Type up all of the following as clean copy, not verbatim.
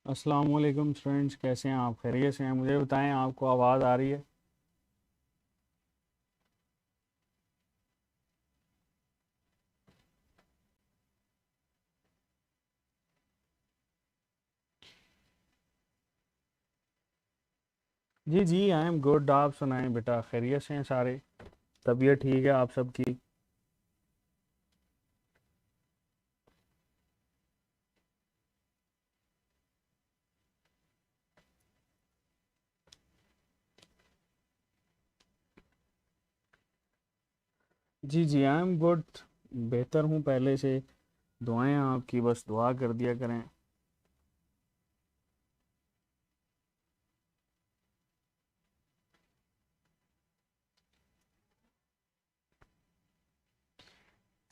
अस्सलाम वालेकुम फ्रेंड्स, कैसे हैं आप? खैरियत से हैं? मुझे बताएं, आपको आवाज़ आ रही है? जी जी, आई एम गुड। आप सुनाएं बेटा, खैरियत से हैं सारे? तबीयत ठीक है आप सबकी? जी जी, आई एम गुड। बेहतर हूँ पहले से। दुआएं आपकी, बस दुआ कर दिया करें।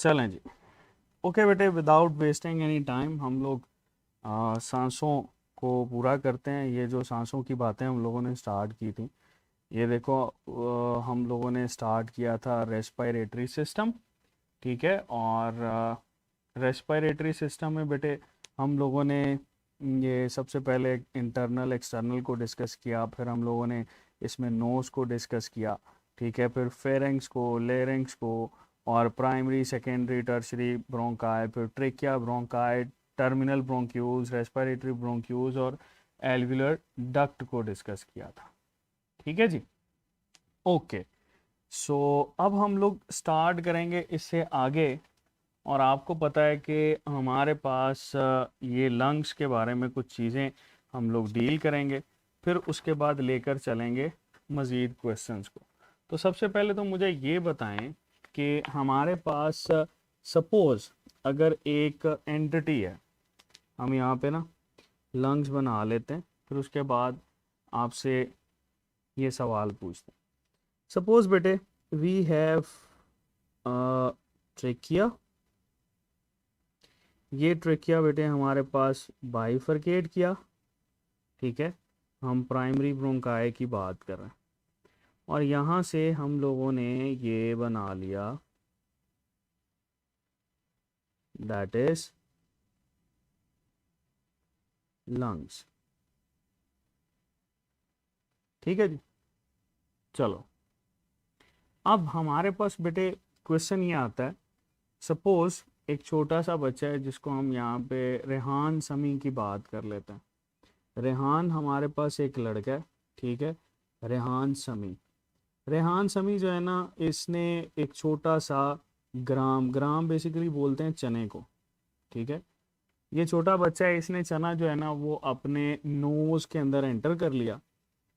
चलें जी। ओके बेटे, विदाउट वेस्टिंग एनी टाइम हम लोग सांसों को पूरा करते हैं। ये जो सांसों की बातें हम लोगों ने स्टार्ट की थी, ये देखो, हम लोगों ने स्टार्ट किया था रेस्पिरेटरी सिस्टम। ठीक है। और रेस्पिरेटरी सिस्टम में बेटे हम लोगों ने ये सबसे पहले इंटरनल एक्सटर्नल को डिस्कस किया, फिर हम लोगों ने इसमें नोज को डिस्कस किया। ठीक है। फिर फेरेंक्स को, लेरिंक्स को, और प्राइमरी सेकेंडरी टर्शरी ब्रोंकाई, फिर trachea bronchi, terminal bronchioles, respiratory bronchioles और एल्वुलर डक्ट को डिस्कस किया था। ठीक है जी। ओके। सो अब हम लोग स्टार्ट करेंगे इससे आगे। और आपको पता है कि हमारे पास ये लंग्स के बारे में कुछ चीज़ें हम लोग डील करेंगे, फिर उसके बाद लेकर चलेंगे मज़ीद क्वेश्चंस को। तो सबसे पहले तो मुझे ये बताएं कि हमारे पास सपोज़ अगर एक एंटिटी है, हम यहाँ पे ना लंग्स बना लेते हैं, फिर उसके बाद आपसे ये सवाल पूछते हैं। सपोज़ बेटे वी हैव ट्रेकिया। ये ट्रेकिया बेटे हमारे पास बाइफरकेट किया। ठीक है। हम प्राइमरी ब्रोंकाई की बात कर रहे हैं। और यहाँ से हम लोगों ने ये बना लिया, दैट इज लंग्स। ठीक है जी। चलो, अब हमारे पास बेटे क्वेश्चन ये आता है। सपोज एक छोटा सा बच्चा है जिसको हम यहाँ पे रेहान समी की बात कर लेते हैं। रेहान हमारे पास एक लड़का है। ठीक है। रेहान समी। रेहान समी जो है ना, इसने एक छोटा सा ग्राम, ग्राम बेसिकली बोलते हैं चने को। ठीक है। ये छोटा बच्चा है, इसने चना जो है ना वो अपने नोज के अंदर एंटर कर लिया।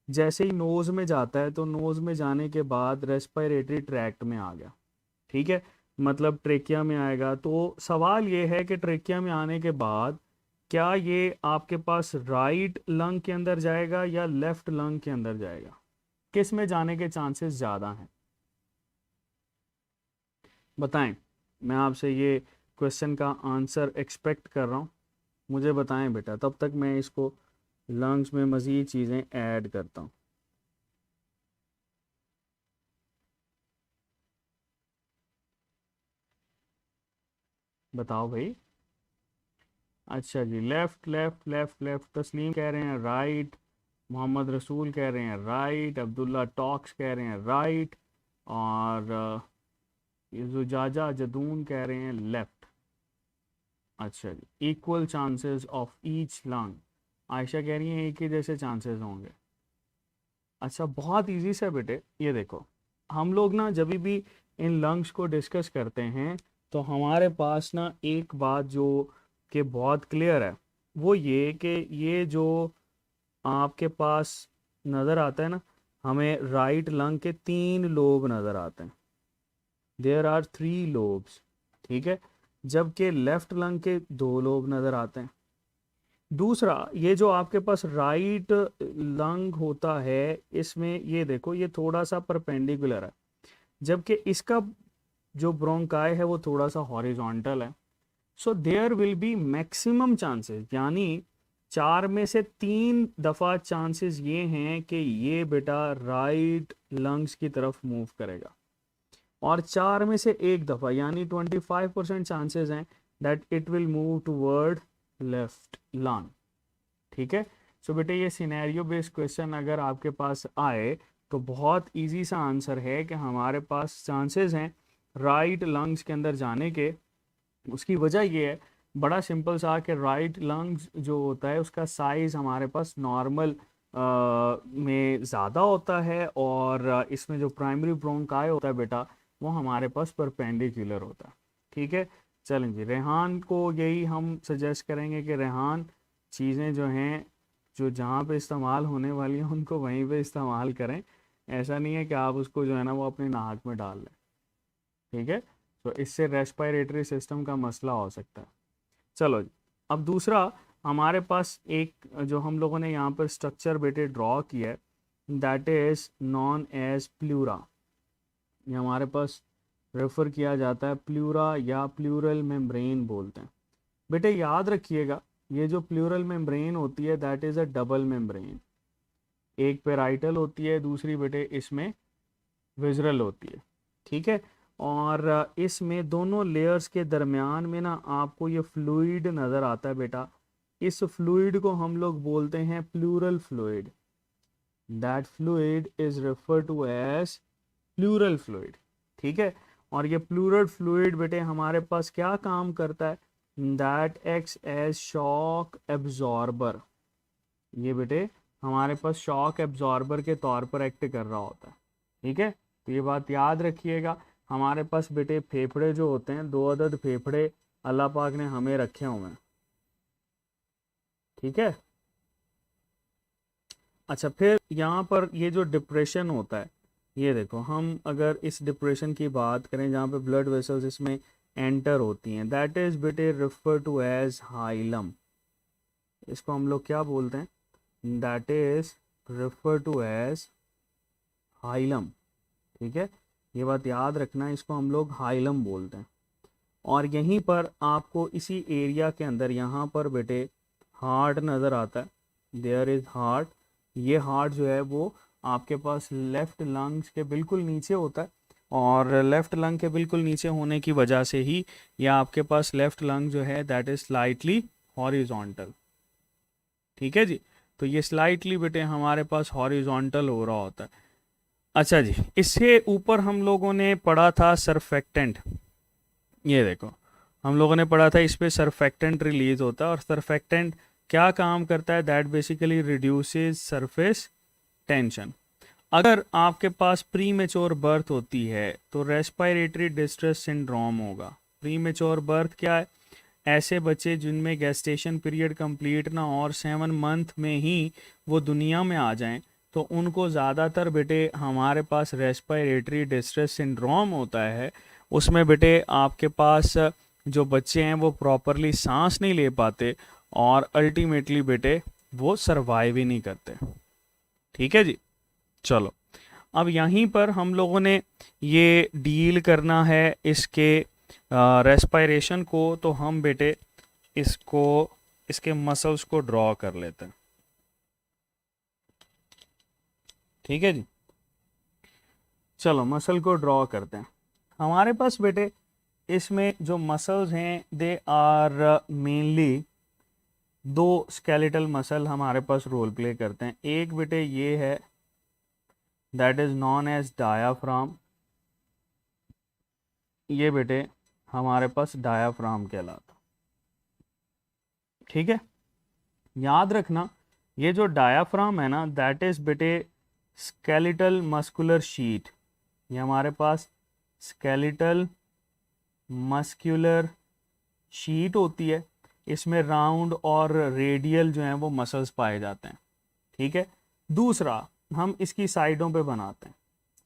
जैसे ही नोज में जाता है तो नोज में जाने के बाद रेस्पिरेटरी ट्रैक्ट में आ गया। ठीक है। मतलब ट्रेकिया में आएगा। तो सवाल ये है कि ट्रेकिया में आने के बाद क्या ये आपके पास राइट लंग के अंदर जाएगा या लेफ्ट लंग के अंदर जाएगा? किस में जाने के चांसेस ज़्यादा हैं? बताएं। मैं आपसे ये क्वेश्चन का आंसर एक्सपेक्ट कर रहा हूँ। मुझे बताएं बेटा, तब तक मैं इसको लंग्स में मज़ीद चीज़ें ऐड करता हूँ। बताओ भाई। अच्छा जी, लेफ़्ट लेफ़्ट लेफ़्ट लेफ़्ट। तस्लीम कह रहे हैं राइट। मोहम्मद रसूल कह रहे हैं राइट। अब्दुल्ला टॉक्स कह रहे हैं राइट। और ये जुजाजा जदून कह रहे हैं लेफ़्ट। अच्छा जी, equal chances of each lung. Ayesha कह रही हैं एक ही जैसे चांसेस होंगे। अच्छा, बहुत इजी सा बेटे, ये देखो, हम लोग ना जब भी इन लंग्स को डिस्कस करते हैं तो हमारे पास ना एक बात जो कि बहुत क्लियर है, वो ये कि ये जो आपके पास नज़र आता है ना, हमें राइट लंग के 3 लोब नज़र आते हैं। There are 3 lobes. ठीक है। जबकि लेफ्ट लंग के 2 लोब नज़र आते हैं। दूसरा, ये जो आपके पास राइट लंग होता है, इसमें ये देखो, ये थोड़ा सा परपेंडिकुलर है, जबकि इसका जो ब्रोंकाई है वो थोड़ा सा हॉरिजॉन्टल है। So there will be maximum chances, यानी 4 में से 3 दफ़ा चांसेस ये हैं कि ये बेटा राइट लंग्स की तरफ मूव करेगा। और 4 में से 1 दफ़ा यानी 25% चांसेस हैं that it will move toward left lung. ठीक है। सो बेटे ये सिनेरियो बेस्ड क्वेश्चन अगर आपके पास आए तो बहुत इजी सा आंसर है कि हमारे पास चांसेस हैं राइट लंग्स के अंदर जाने के। उसकी वजह ये है बड़ा सिंपल सा कि राइट लंग्स जो होता है उसका साइज हमारे पास नॉर्मल में ज़्यादा होता है, और इसमें जो प्राइमरी ब्रोंकाई होता है बेटा वो हमारे पास परपेंडिकुलर होता है। ठीक है, चलें जी, रेहान को यही हम सजेस्ट करेंगे कि रेहान चीज़ें जो हैं जो जहाँ पे इस्तेमाल होने वाली हैं उनको वहीं पे इस्तेमाल करें। ऐसा नहीं है कि आप उसको जो है ना वो अपने नाक में डाल लें। ठीक है, तो इससे रेस्पिरेटरी सिस्टम का मसला हो सकता है। चलो जी, अब दूसरा हमारे पास एक जो हम लोगों ने यहाँ पर स्ट्रक्चर बेटे ड्रॉ किया है, that is known as pleura. ये हमारे पास रेफर किया जाता है प्लूरा या प्लूरल मेम्ब्रेन बोलते हैं। बेटे याद रखिएगा ये जो प्लूरल मेम्ब्रेन होती है that is a double membrane. एक पेराइटल होती है, दूसरी बेटे इसमें विजरल होती है। ठीक है, और इसमें दोनों लेयर्स के दरमियान में ना आपको ये फ्लूइड नज़र आता है बेटा। इस फ्लूइड को हम लोग बोलते हैं pleural fluid. That fluid is refer to as pleural fluid. ठीक है, और ये प्लूरल फ्लूइड बेटे हमारे पास क्या काम करता है, that acts as shock absorber. ये बेटे हमारे पास शॉक एब्जॉर्बर के तौर पर एक्ट कर रहा होता है। ठीक है, तो ये बात याद रखिएगा। हमारे पास बेटे फेफड़े जो होते हैं, 2 अदद फेफड़े अल्लाह पाक ने हमें रखे हुए हैं। ठीक है, अच्छा फिर यहाँ पर ये जो डिप्रेशन होता है, ये देखो हम अगर इस डिप्रेशन की बात करें जहाँ पे ब्लड वेसल्स इसमें एंटर होती हैं, दैट इज बेटे रेफर टू एज हाइलम। इसको हम लोग क्या बोलते हैं, that is refer to as hilum. ठीक है, ये बात याद रखना, इसको हम लोग हाइलम बोलते हैं। और यहीं पर आपको इसी एरिया के अंदर यहाँ पर बेटे हार्ट नज़र आता है, देयर इज हार्ट। ये हार्ट जो है वो आपके पास लेफ्ट लंग्स के बिल्कुल नीचे होता है, और लेफ्ट लंग के बिल्कुल नीचे होने की वजह से ही ये आपके पास लेफ्ट लंग जो है दैट इज स्लाइटली हॉरिजॉन्टल। ठीक है जी, तो ये स्लाइटली बेटे हमारे पास हॉरिजॉन्टल हो रहा होता है। अच्छा जी, इससे ऊपर हम लोगों ने पढ़ा था सरफेक्टेंट। ये देखो हम लोगों ने पढ़ा था इस पे सरफेक्टेंट रिलीज होता है, और सरफेक्टेंट क्या काम करता है, that basically reduces surface tension. अगर आपके पास प्री मेच्योर बर्थ होती है तो रेस्पिरेटरी डिस्ट्रेस सिंड्रोम होगा। प्री मेच्योर बर्थ क्या है, ऐसे बच्चे जिनमें गेस्टेशन पीरियड कंप्लीट ना और 7 मंथ में ही वो दुनिया में आ जाएं, तो उनको ज़्यादातर बेटे हमारे पास रेस्पिरेटरी डिस्ट्रेस सिंड्रोम होता है। उसमें बेटे आपके पास जो बच्चे हैं वो प्रॉपरली सांस नहीं ले पाते, और अल्टीमेटली बेटे वो सरवाइव ही नहीं करते। ठीक है जी, चलो अब यहीं पर हम लोगों ने ये डील करना है इसके रेस्पिरेशन को, तो हम बेटे इसको इसके मसल्स को ड्रॉ कर लेते हैं। ठीक है जी, चलो मसल को ड्रॉ करते हैं। हमारे पास बेटे इसमें जो मसल्स हैं they are mainly 2 skeletal muscle हमारे पास रोल प्ले करते हैं। एक बेटे ये है that is known as diaphragm. ये बेटे हमारे पास डायाफ्राम कहलाता। ठीक है, याद रखना ये जो डायाफ्राम है ना दैट इज बेटे स्केलेटल मस्कुलर शीट। ये हमारे पास स्केलेटल मस्कुलर शीट होती है, इसमें राउंड और रेडियल जो हैं वो मसल्स पाए जाते हैं। ठीक है, दूसरा हम इसकी साइडों पे बनाते हैं।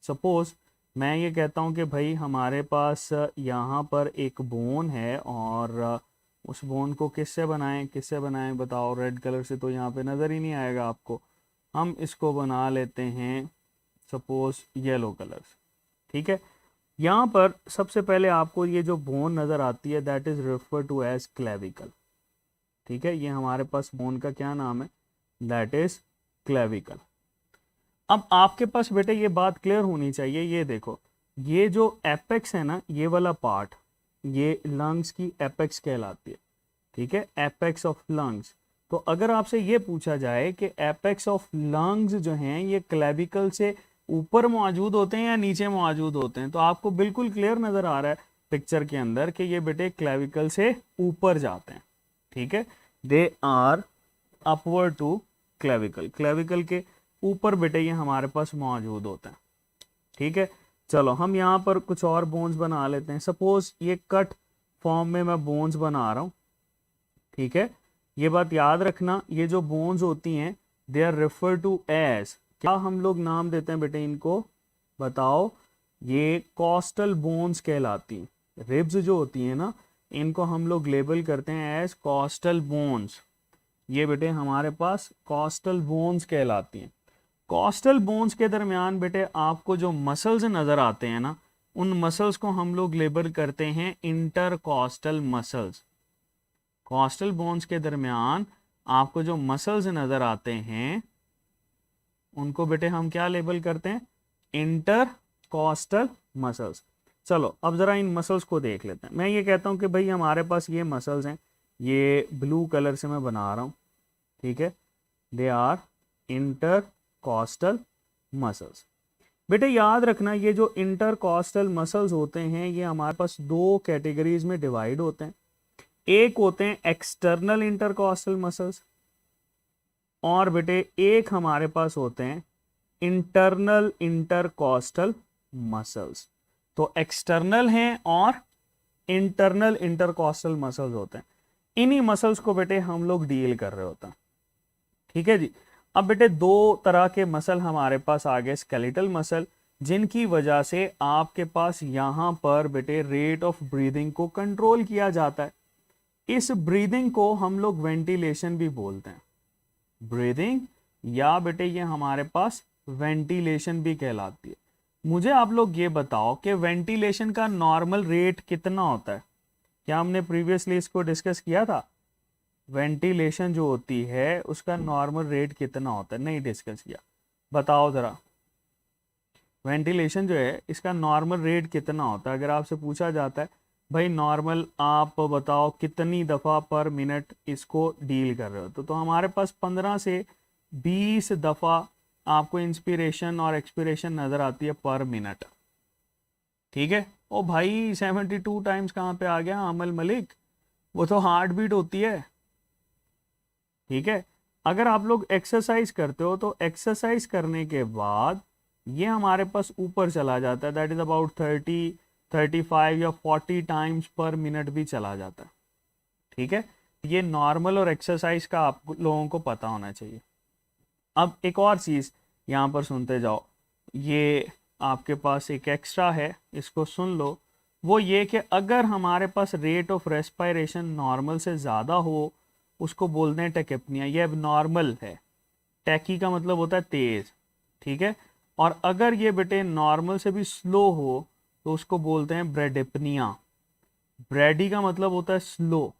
सपोज मैं ये कहता हूँ कि भाई हमारे पास यहाँ पर एक बोन है, और उस बोन को किससे बनाएं बताओ, रेड कलर से तो यहाँ पे नज़र ही नहीं आएगा आपको। हम इसको बना लेते हैं सपोज येलो कलर से। ठीक है, यहाँ पर सबसे पहले आपको ये जो बोन नज़र आती है that is refer to as clavicle. ठीक है, ये हमारे पास बोन का क्या नाम है, दैट इज क्लेविकल। अब आपके पास बेटे ये बात क्लियर होनी चाहिए, ये देखो ये जो एपेक्स है ना ये वाला पार्ट, ये लंग्स की एपेक्स कहलाती है। ठीक है, एपेक्स ऑफ लंग्स। तो अगर आपसे ये पूछा जाए कि एपेक्स ऑफ लंग्स जो हैं ये क्लेविकल से ऊपर मौजूद होते हैं या नीचे मौजूद होते हैं, तो आपको बिल्कुल क्लियर नजर आ रहा है पिक्चर के अंदर कि ये बेटे क्लेविकल से ऊपर जाते हैं। ठीक है, they are upward to clavicle, clavicle के ऊपर बेटे ये हमारे पास मौजूद होते हैं। ठीक है, चलो हम यहाँ पर कुछ और बोन्स बना लेते हैं। सपोज ये कट फॉर्म में मैं बोन्स बना रहा हूँ। ठीक है, ये बात याद रखना, ये जो बोन्स होती हैं they are refer to as, क्या हम लोग नाम देते हैं बेटे इनको, बताओ, ये कॉस्टल बोन्स कहलाती हैं। रिब्स जो होती हैं ना, इनको हम लोग लेबल करते हैं एज कॉस्टल बोन्स। ये बेटे हमारे पास कॉस्टल बोन्स कहलाती हैं। कॉस्टल बोन्स के दरमियान बेटे आपको जो मसल्स नजर आते हैं ना, उन मसल्स को हम लोग लेबल करते हैं इंटरकॉस्टल मसल्स। कॉस्टल बोन्स के दरमियान आपको जो मसल्स नजर आते हैं उनको बेटे हम क्या लेबल करते हैं, इंटरकॉस्टल मसल्स। चलो अब जरा इन मसल्स को देख लेते हैं। मैं ये कहता हूं कि भाई हमारे पास ये मसल्स हैं, ये ब्लू कलर से मैं बना रहा हूं। ठीक है, दे आर इंटरकॉस्टल मसल्स। बेटे याद रखना, ये जो इंटरकॉस्टल मसल्स होते हैं ये हमारे पास दो कैटेगरीज में डिवाइड होते हैं। एक होते हैं एक्सटर्नल इंटरकॉस्टल मसल्स, और बेटे एक हमारे पास होते हैं इंटरनल इंटरकॉस्टल मसल्स। तो एक्सटर्नल हैं और इंटरनल इंटरकॉस्टल मसल्स होते हैं। इन्हीं मसल्स को बेटे हम लोग डील कर रहे होते हैं। ठीक है जी, अब बेटे दो तरह के मसल हमारे पास आ गए, स्केलेटल मसल, जिनकी वजह से आपके पास यहां पर बेटे रेट ऑफ ब्रीदिंग को कंट्रोल किया जाता है। इस ब्रीदिंग को हम लोग वेंटिलेशन भी बोलते हैं। ब्रीदिंग या बेटे ये हमारे पास वेंटिलेशन भी कहलाती है। मुझे आप लोग ये बताओ कि वेंटिलेशन का नॉर्मल रेट कितना होता है? क्या हमने प्रीवियसली इसको डिस्कस किया था? वेंटिलेशन जो होती है उसका नॉर्मल रेट कितना होता है? नहीं डिस्कस किया, बताओ जरा। वेंटिलेशन जो है इसका नॉर्मल रेट कितना होता है? अगर आपसे पूछा जाता है भाई नॉर्मल आप बताओ कितनी दफ़ा पर मिनट इसको डील कर रहे हो, तो हमारे पास 15 से 20 दफ़ा आपको इंस्पिरेशन और एक्सपिरेशन नज़र आती है पर मिनट। ठीक है, ओ भाई 72 टाइम्स कहाँ पे आ गया अमल मलिक, वो तो हार्ट बीट होती है। ठीक है, अगर आप लोग एक्सरसाइज करते हो तो एक्सरसाइज करने के बाद ये हमारे पास ऊपर चला जाता है, दैट इज अबाउट 30, 35 या 40 टाइम्स पर मिनट भी चला जाता है। ठीक है, ये नॉर्मल और एक्सरसाइज का आप लोगों को पता होना चाहिए। अब एक और चीज़ यहाँ पर सुनते जाओ, ये आपके पास एक एक्स्ट्रा है, इसको सुन लो। वो ये कि अगर हमारे पास रेट ऑफ रेस्पिरेशन नॉर्मल से ज़्यादा हो उसको बोलते हैं टेकेप्निया, ये अब नॉर्मल है। टैकी का मतलब होता है तेज़। ठीक है, और अगर ये बेटे नॉर्मल से भी स्लो हो तो उसको बोलते हैं ब्रेडिपनिया। ब्रेडी का मतलब होता है स्लो,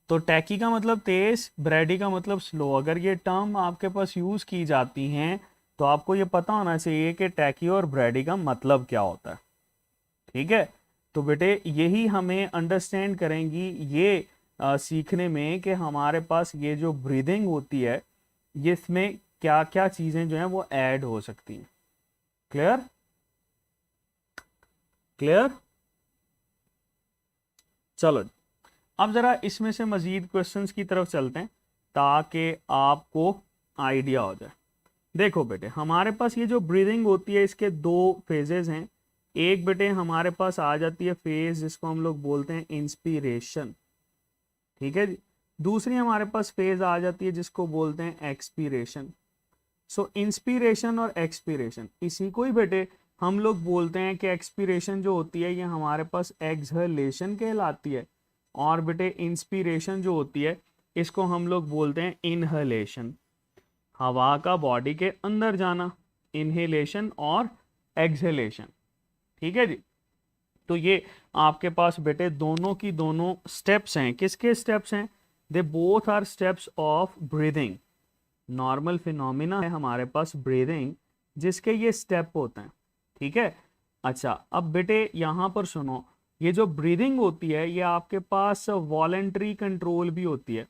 तो टैकी का मतलब तेज, ब्रेडी का मतलब स्लो। अगर ये टर्म आपके पास यूज की जाती हैं तो आपको ये पता होना चाहिए कि टैकी और ब्रेडी का मतलब क्या होता है। ठीक है, तो बेटे यही हमें अंडरस्टैंड करेंगी ये सीखने में कि हमारे पास ये जो ब्रीदिंग होती है ये इसमें क्या क्या चीजें जो हैं वो ऐड हो सकती हैं। क्लियर? क्लियर? चलो अब जरा इसमें से मजीद क्वेश्चंस की तरफ चलते हैं ताकि आपको आइडिया हो जाए। देखो बेटे हमारे पास ये जो ब्रीदिंग होती है इसके दो फेजेस हैं। एक बेटे हमारे पास आ जाती है फेज जिसको हम लोग बोलते हैं इंस्पिरेशन। ठीक है जी, दूसरी हमारे पास फेज आ जाती है जिसको बोलते हैं एक्सपीरेशन। सो इंस्पिरेशन और एक्सपीरेशन इसी को ही बेटे हम लोग बोलते हैं कि एक्सपीरेशन जो होती है ये हमारे पास एक्सहेलेशन कहलाती है, और बेटे इंस्पिरेशन जो होती है इसको हम लोग बोलते हैं इनहेलेशन, हवा का बॉडी के अंदर जाना, इनहेलेशन और एक्सहेलेशन। ठीक है जी, तो ये आपके पास बेटे दोनों की दोनों स्टेप्स हैं। किसके स्टेप्स हैं? They both are steps of breathing. Normal phenomena है हमारे पास ब्रीदिंग जिसके ये स्टेप होते हैं। ठीक है, अच्छा अब बेटे यहां पर सुनो, ये जो ब्रीदिंग होती है ये आपके पास वॉलेंट्री कंट्रोल भी होती है।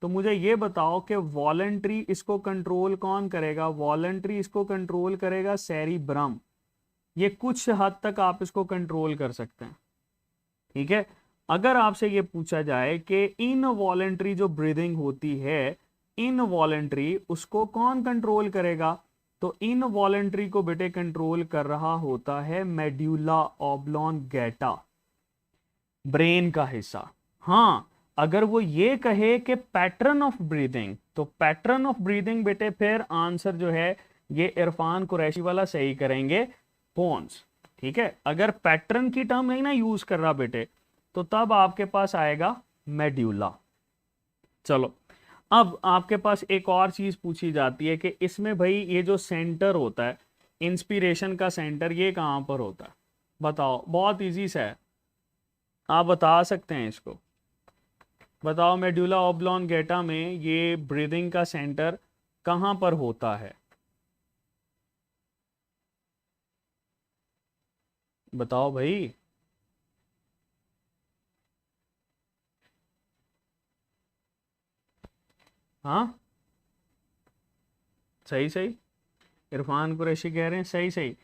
तो मुझे ये बताओ कि वॉलंटरी इसको कंट्रोल कौन करेगा? वॉलंटरी इसको कंट्रोल करेगा सेरिब्रम। ये कुछ हद तक आप इसको कंट्रोल कर सकते हैं, ठीक है। अगर आपसे ये पूछा जाए कि इनवॉलंटरी जो ब्रीदिंग होती है, इनवॉलंटरी उसको कौन कंट्रोल करेगा? तो इनवॉलंटरी को बेटे कंट्रोल कर रहा होता है मेड्यूला ऑब्लोंगेटा, ब्रेन का हिस्सा। हाँ, अगर वो ये कहे कि पैटर्न ऑफ ब्रीदिंग, तो पैटर्न ऑफ ब्रीदिंग बेटे फिर आंसर जो है ये इरफान कुरैशी वाला सही करेंगे, पोन्स, ठीक है। अगर पैटर्न की टर्म नहीं ना यूज कर रहा बेटे, तो तब आपके पास आएगा मेड्यूला। चलो, अब आपके पास एक और चीज पूछी जाती है कि इसमें भाई ये जो सेंटर होता है, इंस्पिरेशन का सेंटर, ये कहां पर होता है? बताओ, बहुत इजी सा है, आप बता सकते हैं इसको। बताओ, मेड्यूला ऑब्लोंगेटा में ये ब्रीदिंग का सेंटर कहां पर होता है? बताओ भाई। हाँ, सही सही, इरफान कुरैशी कह रहे हैं सही सही।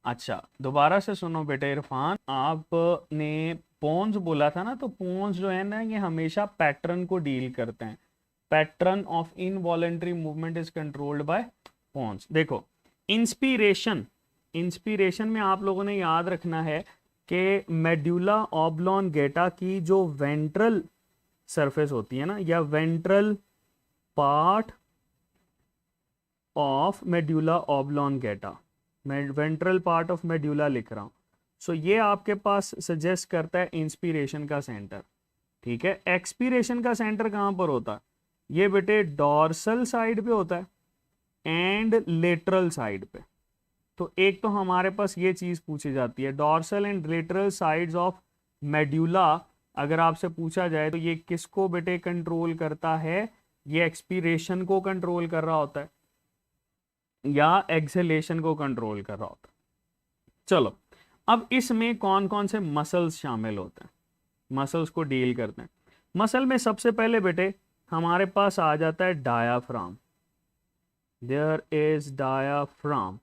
अच्छा, दोबारा से सुनो बेटे इरफान, आपने पोन्स बोला था ना, तो पोन्स जो है ना ये हमेशा पैटर्न को डील करते हैं। Pattern of involuntary movement is controlled by pons. देखो, इंस्पिरेशन, इंस्पिरेशन में आप लोगों ने याद रखना है कि मेड्यूला ऑब्लोंगेटा की जो वेंट्रल सरफेस होती है ना, या ventral part of medulla oblongata, मैं वेंट्रल पार्ट ऑफ मेड्यूला लिख रहा हूं, सो ये आपके पास सजेस्ट करता है इंस्पिरेशन का सेंटर, ठीक है। एक्सपीरेशन का सेंटर कहां पर होता है? ये बेटे डॉर्सल साइड पे होता है एंड लेटरल साइड पे। तो एक तो हमारे पास ये चीज पूछी जाती है, dorsal and lateral sides of medulla. अगर आपसे पूछा जाए तो ये किसको बेटे कंट्रोल करता है? ये एक्सपीरेशन को कंट्रोल कर रहा होता है या एक्सहेलेशन को कंट्रोल कर रहा होता है। चलो, अब इसमें कौन कौन से मसल्स शामिल होते हैं, मसल्स को डील करते हैं। मसल में सबसे पहले बेटे हमारे पास आ जाता है डायाफ्राम। देयर इज डायाफ्राम,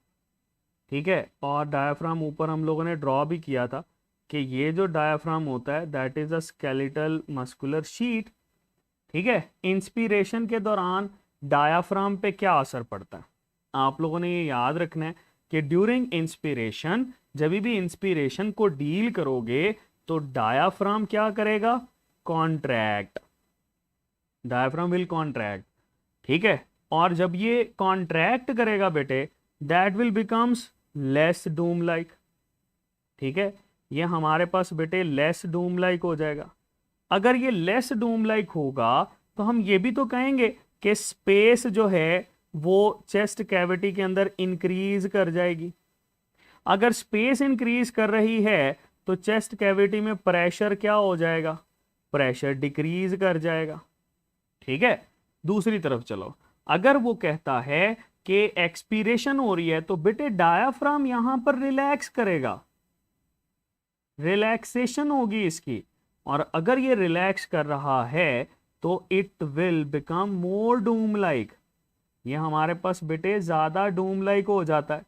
ठीक है। और डायाफ्राम ऊपर हम लोगों ने ड्रॉ भी किया था कि ये जो डायाफ्राम होता है that is a skeletal muscular sheet, ठीक है। इंस्पिरेशन के दौरान डायाफ्राम पे क्या असर पड़ता है? आप लोगों ने ये याद रखना है कि ड्यूरिंग इंस्पिरेशन, जब भी इंस्पिरेशन को डील करोगे तो डायाफ्राम क्या करेगा? कॉन्ट्रैक्ट, डायाफ्राम विल कॉन्ट्रैक्ट, ठीक है। और जब ये कॉन्ट्रैक्ट करेगा बेटे, that will becomes less Doom like, ठीक है। ये हमारे पास बेटे लेस डूम लाइक हो जाएगा। अगर ये लेस डूम लाइक होगा तो हम ये भी तो कहेंगे कि स्पेस जो है वो चेस्ट कैविटी के अंदर इंक्रीज कर जाएगी। अगर स्पेस इंक्रीज कर रही है तो चेस्ट कैविटी में प्रेशर क्या हो जाएगा? प्रेशर डिक्रीज कर जाएगा, ठीक है। दूसरी तरफ चलो, अगर वो कहता है कि एक्सपीरेशन हो रही है तो बेटे डायाफ्राम यहां पर रिलैक्स करेगा, रिलैक्सेशन होगी इसकी। और अगर ये रिलैक्स कर रहा है तो it will become more Doom like, ये हमारे पास बेटे ज्यादा डूम लाइक हो जाता है,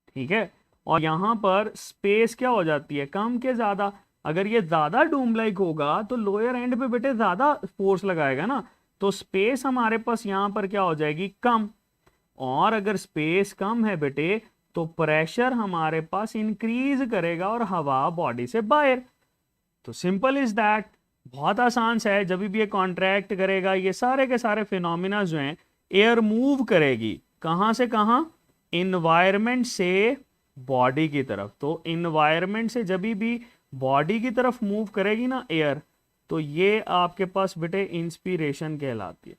ठीक है। और यहां पर स्पेस क्या हो जाती है? कम के ज्यादा। अगर ये ज्यादा डूम लाइक होगा तो लोअर एंड पे बेटे ज्यादा फोर्स लगाएगा ना, तो स्पेस हमारे पास यहां पर क्या हो जाएगी? कम। और अगर स्पेस कम है बेटे तो प्रेशर हमारे पास इंक्रीज करेगा और हवा बॉडी से बाहर। तो सिंपल इज दैट, बहुत आसान सा है। जब भी ये कॉन्ट्रैक्ट करेगा, ये सारे के सारे फिनोमिना जो हैं, एयर मूव करेगी कहां से कहां? इन्वायरमेंट से बॉडी की तरफ। तो इन्वायरमेंट से जब भी बॉडी की तरफ मूव करेगी ना एयर, तो ये आपके पास बेटे इंस्पिरेशन कहलाती है।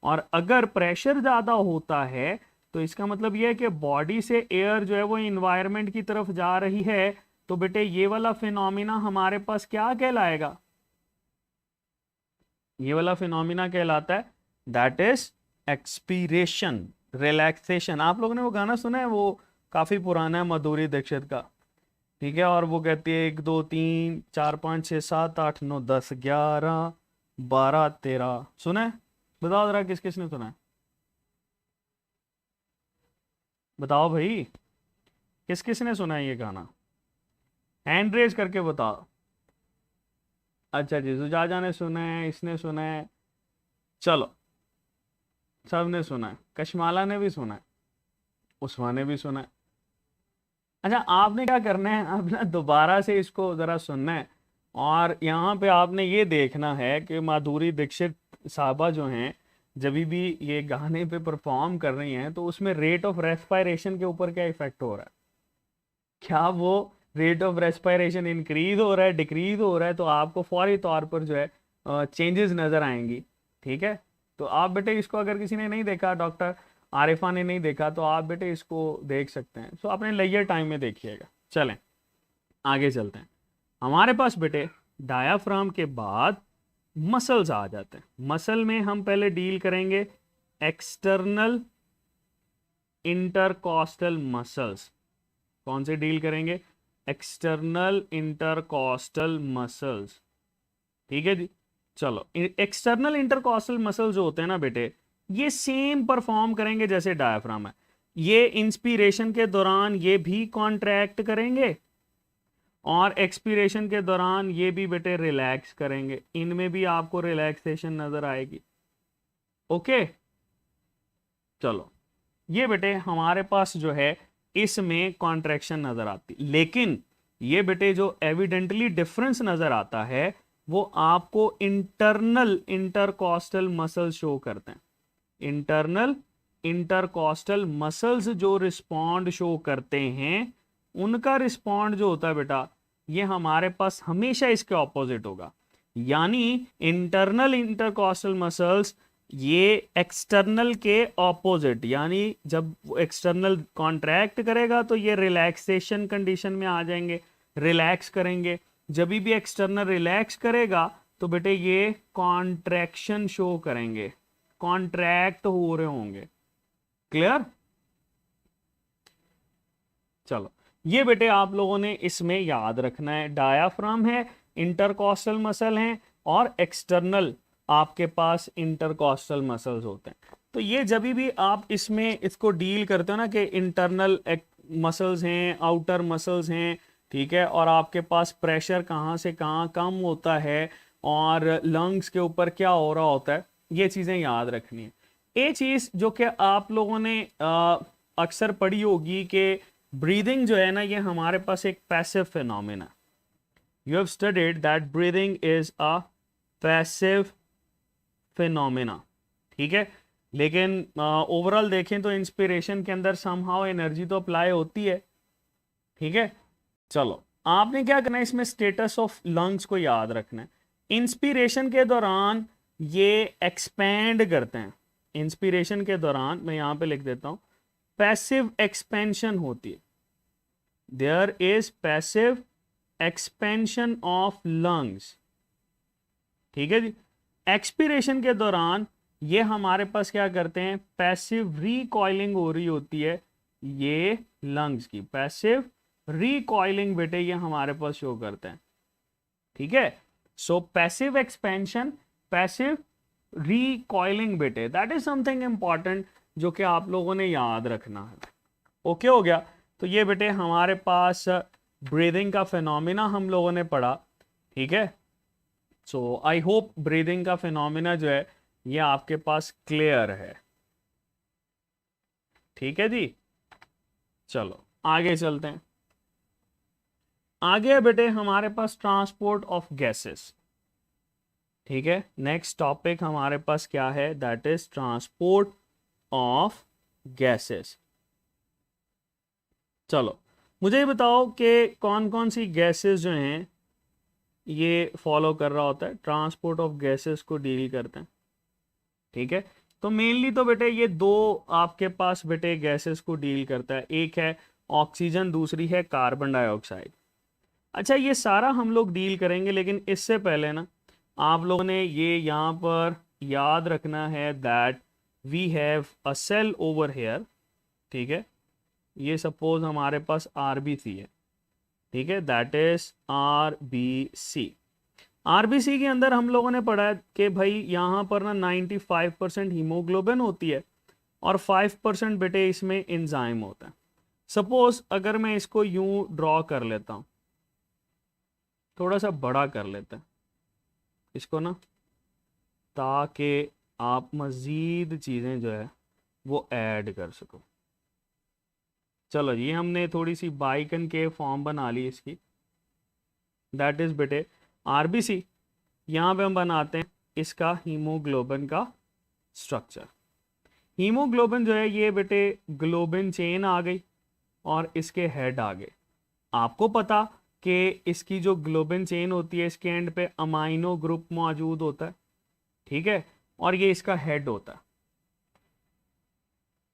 और अगर प्रेशर ज्यादा होता है तो इसका मतलब यह है कि बॉडी से एयर जो है वो इन्वायरमेंट की तरफ जा रही है, तो बेटे ये वाला फिनोमिना हमारे पास क्या कहलाएगा? ये वाला फिनोमिना कहलाता है दैट इज एक्सपीरेशन, रिलैक्सेशन। आप लोगों ने वो गाना सुना है, वो काफी पुराना है, माधुरी दीक्षित का, ठीक है। और वो कहती है 1 2 3 4 5 6 7 8 9 10 11 12 13 सुना है? बताओ जरा किस किसने सुना है, बताओ भाई, किस किसने सुना है ये गाना, हैंड रेज करके बताओ। अच्छा जी, सुजाजा ने सुना है, इसने सुना है, चलो सब ने सुना है, कशमाला ने भी सुना है, उस्मा ने भी सुना है। अच्छा, आपने क्या करना है, आपने दोबारा से इसको जरा सुनना है, और यहाँ पे आपने ये देखना है कि माधुरी दीक्षित साहबा जो हैं, जब भी ये गाने पे परफॉर्म कर रही हैं, तो उसमें रेट ऑफ रेस्पिरेशन के ऊपर क्या इफेक्ट हो रहा है, क्या वो रेट ऑफ रेस्पिरेशन इंक्रीज हो रहा है, डिक्रीज हो रहा है, तो आपको फौरी तौर पर जो है चेंजेस नज़र आएंगी। ठीक है, तो आप बेटे इसको, अगर किसी ने नहीं देखा, डॉक्टर आरिफा ने नहीं देखा, तो आप बेटे इसको देख सकते हैं, सो अपने लेजर टाइम में देखिएगा। चलें आगे चलते हैं। हमारे पास बेटे डायाफ्राम के बाद मसल्स आ जाते हैं। मसल में हम पहले डील करेंगे एक्सटर्नल इंटरकॉस्टल मसल्स। कौन से डील करेंगे? External intercostal muscles. ठीक है जी, चलो एक्सटर्नल इंटरकॉस्टल मसल जो होते हैं ना बेटे, ये सेम परफॉर्म करेंगे जैसे डायफ्राम है। ये इंस्पिरेशन के दौरान ये भी कॉन्ट्रैक्ट करेंगे, और एक्सपीरेशन के दौरान ये भी बेटे रिलैक्स करेंगे। इनमें भी आपको रिलैक्सेशन नजर आएगी। ओके, चलो ये बेटे हमारे पास जो है इसमें कॉन्ट्रैक्शन नजर आती, लेकिन ये बेटे जो एविडेंटली डिफरेंस नजर आता है वो आपको इंटरनल इंटरकॉस्टल मसल शो करते हैं। इंटरनल इंटरकॉस्टल मसल्स जो रिस्पॉन्ड शो करते हैं, उनका रिस्पॉन्ड जो होता है बेटा, ये हमारे पास हमेशा इसके ऑपोजिट होगा। यानी इंटरनल इंटरकॉस्टल मसल्स ये एक्सटर्नल के ऑपोजिट, यानी जब एक्सटर्नल कॉन्ट्रैक्ट करेगा तो ये रिलैक्सेशन कंडीशन में आ जाएंगे, रिलैक्स करेंगे। जब भी एक्सटर्नल रिलैक्स करेगा तो बेटे ये कॉन्ट्रैक्शन शो करेंगे, कॉन्ट्रैक्ट हो रहे होंगे। क्लियर? चलो ये बेटे आप लोगों ने इसमें याद रखना है, डायाफ्राम है, इंटरकॉस्टल मसल हैं, और एक्सटर्नल आपके पास इंटरकॉस्टल मसल्स होते हैं। तो ये जब भी आप इसमें इसको डील करते हो ना कि इंटरनल मसल्स हैं, आउटर मसल्स हैं, ठीक है, और आपके पास प्रेशर कहाँ से कहाँ कम होता है, और लंग्स के ऊपर क्या हो रहा होता है, ये चीज़ें याद रखनी है। ये चीज़ जो कि आप लोगों ने अक्सर पढ़ी होगी कि ब्रीदिंग जो है ना, ये हमारे पास एक passive phenomena. You have studied that breathing is a passive phenomena. ठीक है, लेकिन ओवरऑल देखें तो इंस्पिरेशन के अंदर समहाउ एनर्जी तो अप्लाई होती है। ठीक है, चलो आपने क्या करना है, इसमें स्टेटस ऑफ लंग्स को याद रखना है। इंस्पिरेशन के दौरान ये एक्सपैंड करते हैं, इंस्पिरेशन के दौरान मैं यहां पे लिख देता हूं, पैसिव एक्सपेंशन होती है। There is passive expansion of lungs. ठीक है जी, एक्सपीरेशन के दौरान ये हमारे पास क्या करते हैं, पैसिव रिकॉइलिंग हो रही होती है ये लंग्स की, पैसिव रिकॉइलिंग बेटे ये हमारे पास शो करते हैं। ठीक है, सो पैसिव एक्सपेंशन, पैसिव रिकॉइलिंग बेटे, दैट इज समथिंग इंपॉर्टेंट जो कि आप लोगों ने याद रखना है। ओके हो गया, तो ये बेटे हमारे पास ब्रीदिंग का फिनोमिना हम लोगों ने पढ़ा। ठीक है, सो आई होप ब्रीदिंग का फिनोमिना जो है ये आपके पास क्लियर है। ठीक है जी, चलो आगे चलते हैं। आगे बेटे हमारे पास ट्रांसपोर्ट ऑफ गैसेस। ठीक है, नेक्स्ट टॉपिक हमारे पास क्या है, that is transport of gases. चलो मुझे ये बताओ कि कौन कौन सी गैसेस जो हैं ये फॉलो कर रहा होता है, ट्रांसपोर्ट ऑफ गैसेस को डील करते हैं। ठीक है, तो मेनली तो बेटे ये दो आपके पास बेटे गैसेस को डील करता है, एक है ऑक्सीजन, दूसरी है कार्बन डाइऑक्साइड। अच्छा ये सारा हम लोग डील करेंगे, लेकिन इससे पहले ना आप लोगों ने ये यहाँ पर याद रखना है that we have a cell over here. ठीक है, ये सपोज हमारे पास RBC है। ठीक है, दैट इज RBC। आरबीसी के अंदर हम लोगों ने पढ़ा है कि भाई यहाँ पर ना 95% हीमोग्लोबिन होती है और 5% बेटे इसमें एंजाइम होता है। सपोज अगर मैं इसको यूं ड्रॉ कर लेता हूँ, थोड़ा सा बड़ा कर लेते हैं इसको ना, ताकि आप मज़ीद चीज़ें जो है वो ऐड कर सको। चलो जी, हमने थोड़ी सी बाइकन के फॉर्म बना ली इसकी, दैट इज़ बेटे आरबीसी। यहाँ पे हम बनाते हैं इसका हीमोग्लोबिन का स्ट्रक्चर। हीमोग्लोबिन जो है ये बेटे ग्लोबिन चेन आ गई और इसके हेड आ गए। आपको पता कि इसकी जो ग्लोबिन चेन होती है इसके एंड पे अमाइनो ग्रुप मौजूद होता है, ठीक है, और ये इसका हेड होता है।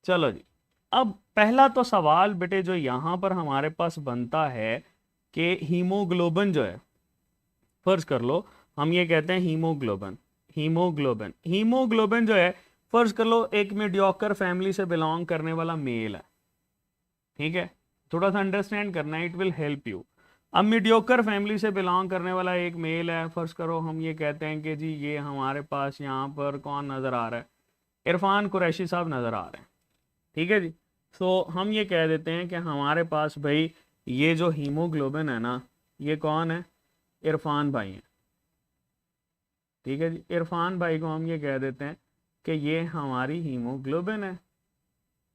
चलो जी, अब पहला तो सवाल बेटे जो यहाँ पर हमारे पास बनता है कि हीमोग्लोबिन जो है, फर्ज कर लो हम ये कहते हैं हीमोग्लोबिन, हीमोग्लोबिन हीमोग्लोबिन जो है फर्ज कर लो एक मीडियोकर फैमिली से बिलोंग करने वाला मेल है, ठीक है, थोड़ा सा अंडरस्टैंड करना है, इट विल हेल्प यू। अब मीडियोकर फैमिली से बिलोंग करने वाला एक मेल है, फर्ज करो हम ये कहते हैं कि जी ये हमारे पास यहाँ पर कौन नज़र आ रहा है, इरफान कुरैशी साहब नज़र आ रहे हैं, ठीक है जी। तो हम ये कह देते हैं कि हमारे पास भाई ये जो हीमोग्लोबिन है ना, ये कौन है, इरफान भाई हैं, ठीक है जी। इरफान भाई को हम ये कह देते हैं कि ये हमारी हीमोग्लोबिन है,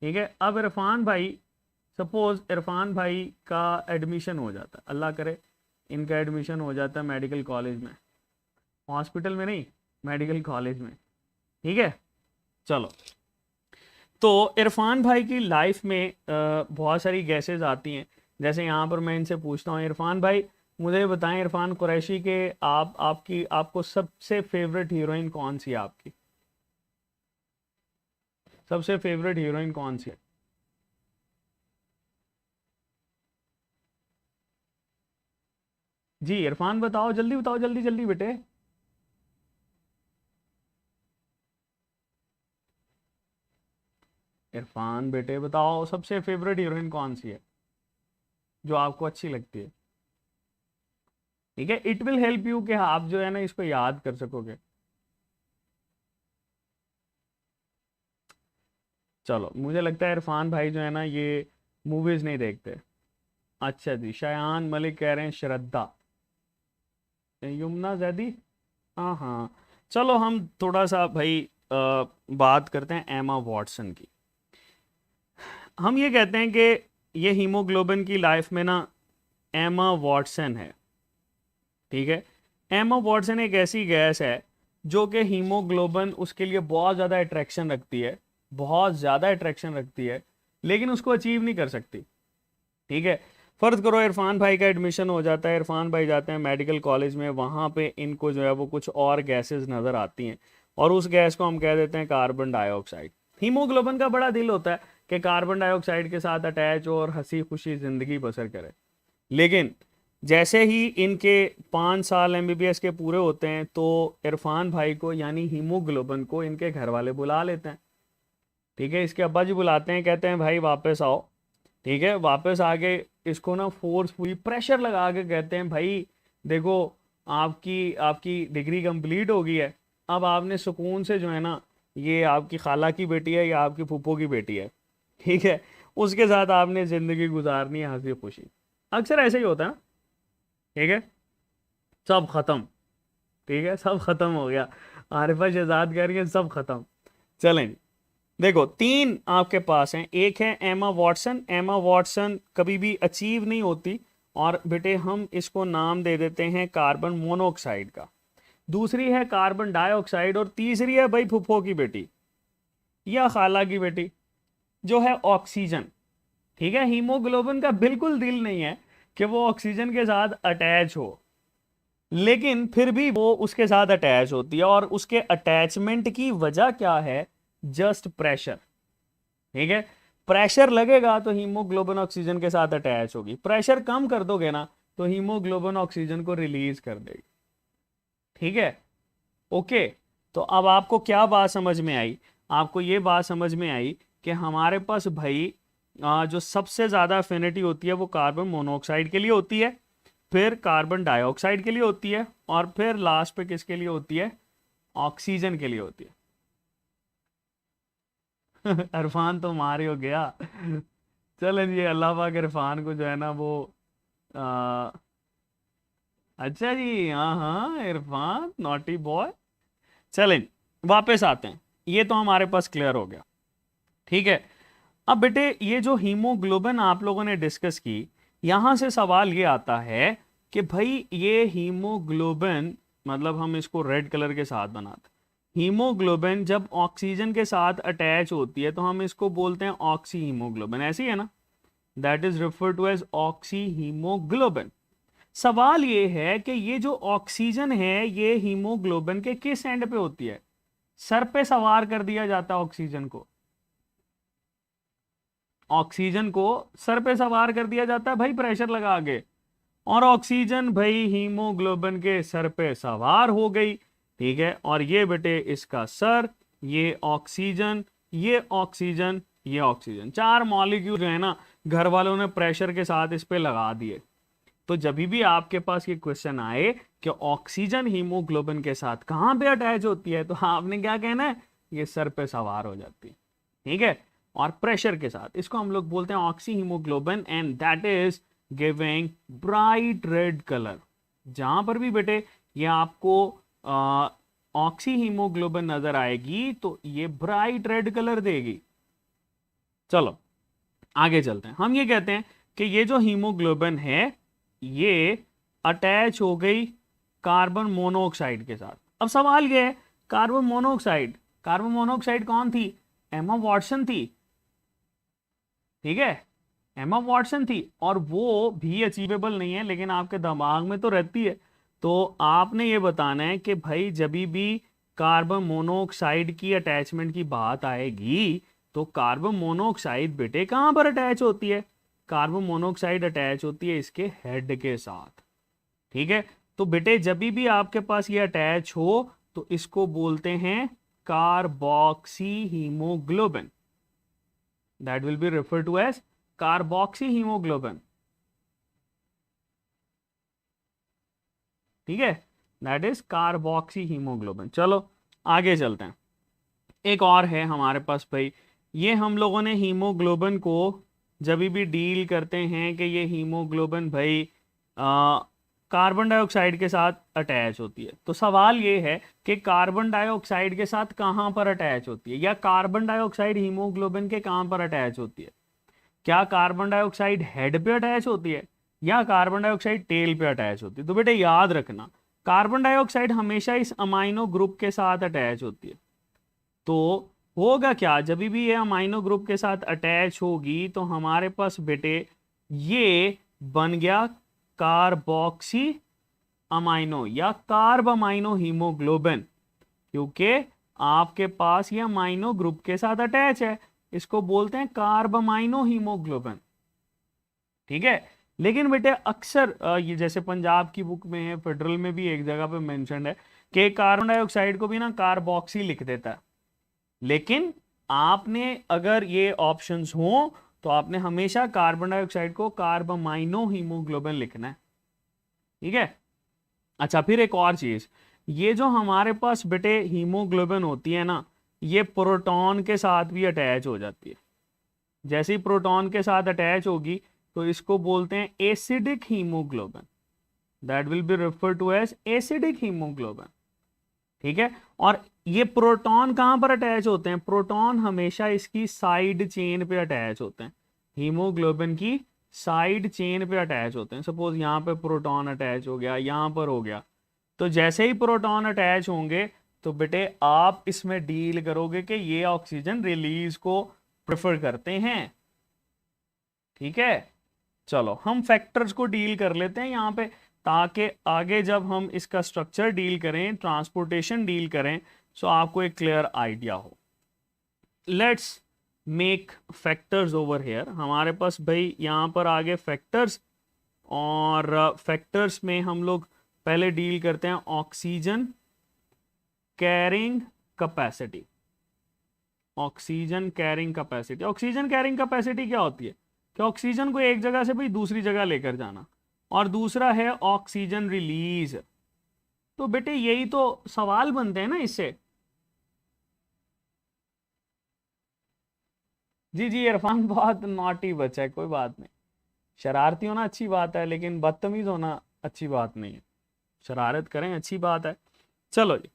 ठीक है। अब इरफान भाई, सपोज इरफान भाई का एडमिशन हो जाता है, अल्लाह करे इनका एडमिशन हो जाता है मेडिकल कॉलेज में, हॉस्पिटल में नहीं, मेडिकल कॉलेज में, ठीक है। चलो, तो इरफान भाई की लाइफ में बहुत सारी गैसेस आती हैं। जैसे यहाँ पर मैं इनसे पूछता हूँ, इरफान भाई मुझे बताएं, इरफान कुरैशी के आपको सबसे फेवरेट हीरोइन कौन सी है, आपकी सबसे फेवरेट हीरोइन कौन सी है? जी इरफान बताओ, जल्दी बताओ, जल्दी जल्दी बेटे। इरफान बेटे बताओ, सबसे फेवरेट हीरोइन कौन सी है जो आपको अच्छी लगती है? ठीक है, इट विल हेल्प यू कि आप जो है ना इसको याद कर सकोगे। चलो, मुझे लगता है इरफान भाई जो है ना ये मूवीज नहीं देखते। अच्छा जी, शायान मलिक कह रहे हैं श्रद्धा, यमुना जैदी, हाँ हाँ। चलो हम थोड़ा सा भाई बात करते हैं एमा वॉटसन की। हम ये कहते हैं कि ये हीमोग्लोबिन की लाइफ में ना एमा वॉटसन है, ठीक है। एमा वॉटसन एक ऐसी गैस है जो कि हीमोग्लोबिन उसके लिए बहुत ज़्यादा अट्रैक्शन रखती है, बहुत ज़्यादा अट्रैक्शन रखती है, लेकिन उसको अचीव नहीं कर सकती, ठीक है। फर्ज करो इरफान भाई का एडमिशन हो जाता है, इरफान भाई जाते हैं मेडिकल कॉलेज में, वहाँ पे इनको जो है वो कुछ और गैसेस नज़र आती हैं और उस गैस को हम कह देते हैं कार्बन डाइऑक्साइड। हीमोग्लोबिन का बड़ा दिल होता है कि कार्बन डाइऑक्साइड के साथ अटैच हो और हंसी खुशी ज़िंदगी बसर करे, लेकिन जैसे ही इनके 5 साल एमबीबीएस के पूरे होते हैं तो इरफान भाई को यानी हीमोग्लोबिन को इनके घर वाले बुला लेते हैं, ठीक है। इसके अब्बा जी बुलाते हैं, कहते हैं भाई वापस आओ, ठीक है। वापस आके इसको ना फोर्सफुली प्रेशर लगा के कहते हैं भाई देखो आपकी आपकी डिग्री कंप्लीट हो गई है, अब आपने सुकून से जो है ना, ये आपकी खाला की बेटी है या आपकी फूफो की बेटी है, ठीक है, उसके साथ आपने ज़िंदगी गुजारनी है हंसी खुशी। अक्सर ऐसे ही होता है, ठीक है। सब ख़त्म, ठीक है, सब ख़त्म हो गया, आरिफा शहजाद कह रही है सब ख़त्म। चलें जी, देखो 3 आपके पास हैं, एक है एमा वॉटसन। एमा वॉटसन कभी भी अचीव नहीं होती और बेटे हम इसको नाम दे देते हैं कार्बन मोनोऑक्साइड का। दूसरी है कार्बन डाइऑक्साइड और तीसरी है भाई फुफ्फो की बेटी या खाला की बेटी जो है ऑक्सीजन, ठीक है। हीमोग्लोबिन का बिल्कुल दिल नहीं है कि वो ऑक्सीजन के साथ अटैच हो, लेकिन फिर भी वो उसके साथ अटैच होती है और उसके अटैचमेंट की वजह क्या है, जस्ट प्रेशर, ठीक है। प्रेशर लगेगा तो हीमोग्लोबिन ऑक्सीजन के साथ अटैच होगी, प्रेशर कम कर दोगे ना तो हीमोग्लोबिन ऑक्सीजन को रिलीज कर देगी, ठीक है। ओके, तो अब आपको क्या बात समझ में आई? आपको ये बात समझ में आई कि हमारे पास भाई जो सबसे ज़्यादा अफिनिटी होती है वो कार्बन मोनोऑक्साइड के लिए होती है, फिर कार्बन डाइऑक्साइड के लिए होती है, और फिर लास्ट पे किसके लिए होती है? ऑक्सीजन के लिए होती है। इरफान तो मारे हो गया। चलें जी, अल्लाह पाक इरफान को जो है ना वो आ, अच्छा जी, हाँ हाँ इरफान नॉटी बॉय। चलें वापस आते हैं, ये तो हमारे पास क्लियर हो गया। ठीक है, अब बेटे ये जो हीमोग्लोबिन आप लोगों ने डिस्कस की, यहां से सवाल ये आता है कि भाई ये हीमोग्लोबिन, मतलब हम इसको रेड कलर के साथ बनाते, हीमोग्लोबिन जब ऑक्सीजन के साथ अटैच होती है तो हम इसको बोलते हैं ऑक्सी हीमोग्लोबिन, ऐसी है ना, that is refer to as oxy haemoglobin. सवाल ये है कि ये जो ऑक्सीजन है ये हीमोग्लोबिन के किस एंड पे होती है? सर पे सवार कर दिया जाता है ऑक्सीजन को, ऑक्सीजन को सर पे सवार कर दिया जाता है भाई प्रेशर लगा के, और ऑक्सीजन भाई हीमोग्लोबिन के सर पे सवार हो गई। ठीक है, और ये बेटे इसका सर, ये ऑक्सीजन, ये ऑक्सीजन, ये ऑक्सीजन, चार मॉलिक्यूल जो है ना घर वालों ने प्रेशर के साथ इस पे लगा दिए। तो जब भी आपके पास ये क्वेश्चन आए कि ऑक्सीजन हीमोग्लोबिन के साथ कहां पे अटैच होती है, तो आपने क्या कहना है? ये सर पे सवार हो जाती है। ठीक है, और प्रेशर के साथ, इसको हम लोग बोलते हैं oxy haemoglobin, and that is giving bright red colour. जहां पर भी बेटे ये आपको ऑक्सी हीमोग्लोबिन नजर आएगी तो ये ब्राइट रेड कलर देगी। चलो आगे चलते हैं, हम ये कहते हैं कि ये जो हीमोग्लोबिन है ये अटैच हो गई कार्बन मोनोऑक्साइड के साथ। अब सवाल ये है, कार्बन मोनोऑक्साइड, कार्बन मोनोऑक्साइड कौन थी? एमा वाटसन थी। ठीक है, एमा वाटसन थी, और वो भी अचीवेबल नहीं है लेकिन आपके दिमाग में तो रहती है। तो आपने ये बताना है कि भाई जब भी कार्बन मोनोऑक्साइड की अटैचमेंट की बात आएगी तो कार्बन मोनोऑक्साइड बेटे कहां पर अटैच होती है? कार्बन मोनोऑक्साइड अटैच होती है इसके हेड के साथ। ठीक है, तो बेटे जब भी आपके पास ये अटैच हो तो इसको बोलते हैं carboxy haemoglobin, that will be refer to as carboxy haemoglobin. ठीक है, दैट इज कार्बोक्सी हीमोग्लोबिन। चलो आगे चलते हैं, एक और है हमारे पास भाई, ये हम लोगों ने हीमोग्लोबिन को जब भी डील करते हैं कि ये हीमोग्लोबिन भाई कार्बन डाइऑक्साइड के साथ अटैच होती है, तो सवाल ये है कि कार्बन डाइऑक्साइड के साथ कहां पर अटैच होती है, या कार्बन डाइऑक्साइड हीमोग्लोबिन के कहां पर अटैच होती है? क्या कार्बन डाइऑक्साइड हेड पे अटैच होती है, या कार्बन डाइऑक्साइड टेल पे अटैच होती है? तो बेटे याद रखना, कार्बन डाइऑक्साइड हमेशा इस अमाइनो ग्रुप के साथ अटैच होती है। तो होगा क्या, जब भी ये अमाइनो ग्रुप के साथ अटैच होगी तो हमारे पास बेटे ये बन गया कार्बोक्सी अमाइनो या कार्ब अमाइनो हीमोग्लोबिन, क्योंकि आपके पास ये अमाइनो ग्रुप के साथ अटैच है, इसको बोलते हैं कार्ब अमाइनो हीमोग्लोबिन। ठीक है, लेकिन बेटे अक्सर ये जैसे पंजाब की बुक में है, फेडरल में भी एक जगह पे मेंशन है कि कार्बन डाइऑक्साइड को भी ना कार्बोक्सी लिख देता है, लेकिन आपने अगर ये ऑप्शंस हो तो आपने हमेशा कार्बन डाइऑक्साइड को कार्बमाइनो हीमोग्लोबिन लिखना है। ठीक है, अच्छा फिर एक और चीज, ये जो हमारे पास बेटे हीमोग्लोबिन होती है ना, ये प्रोटॉन के साथ भी अटैच हो जाती है। जैसे ही प्रोटॉन के साथ अटैच होगी तो इसको बोलते हैं acidic haemoglobin, that will be refer to as acidic haemoglobin. ठीक है, और ये प्रोटॉन कहां पर अटैच होते हैं? प्रोटॉन हमेशा इसकी साइड चेन पे अटैच होते हैं, हीमोग्लोबिन की साइड चेन पे अटैच होते हैं। सपोज यहां पे प्रोटॉन अटैच हो गया, यहां पर हो गया, तो जैसे ही प्रोटॉन अटैच होंगे तो बेटे आप इसमें डील करोगे कि ये ऑक्सीजन रिलीज को प्रेफर करते हैं। ठीक है, चलो हम फैक्टर्स को डील कर लेते हैं यहां पे, ताकि आगे जब हम इसका स्ट्रक्चर डील करें, ट्रांसपोर्टेशन डील करें, सो आपको एक क्लियर आइडिया हो। Let's make factors over here. हमारे पास भाई यहां पर आगे फैक्टर्स, और फैक्टर्स में हम लोग पहले डील करते हैं oxygen carrying capacity. Oxygen carrying capacity, oxygen carrying capacity क्या होती है? कि ऑक्सीजन को एक जगह से भाई दूसरी जगह लेकर जाना, और दूसरा है ऑक्सीजन रिलीज। तो बेटे यही तो सवाल बनते हैं ना इससे। जी जी, इरफान बहुत नॉटी बच्चा है, कोई बात नहीं। शरारती होना अच्छी बात है, लेकिन बदतमीज होना अच्छी बात नहीं है। शरारत करें अच्छी बात है। चलो जी,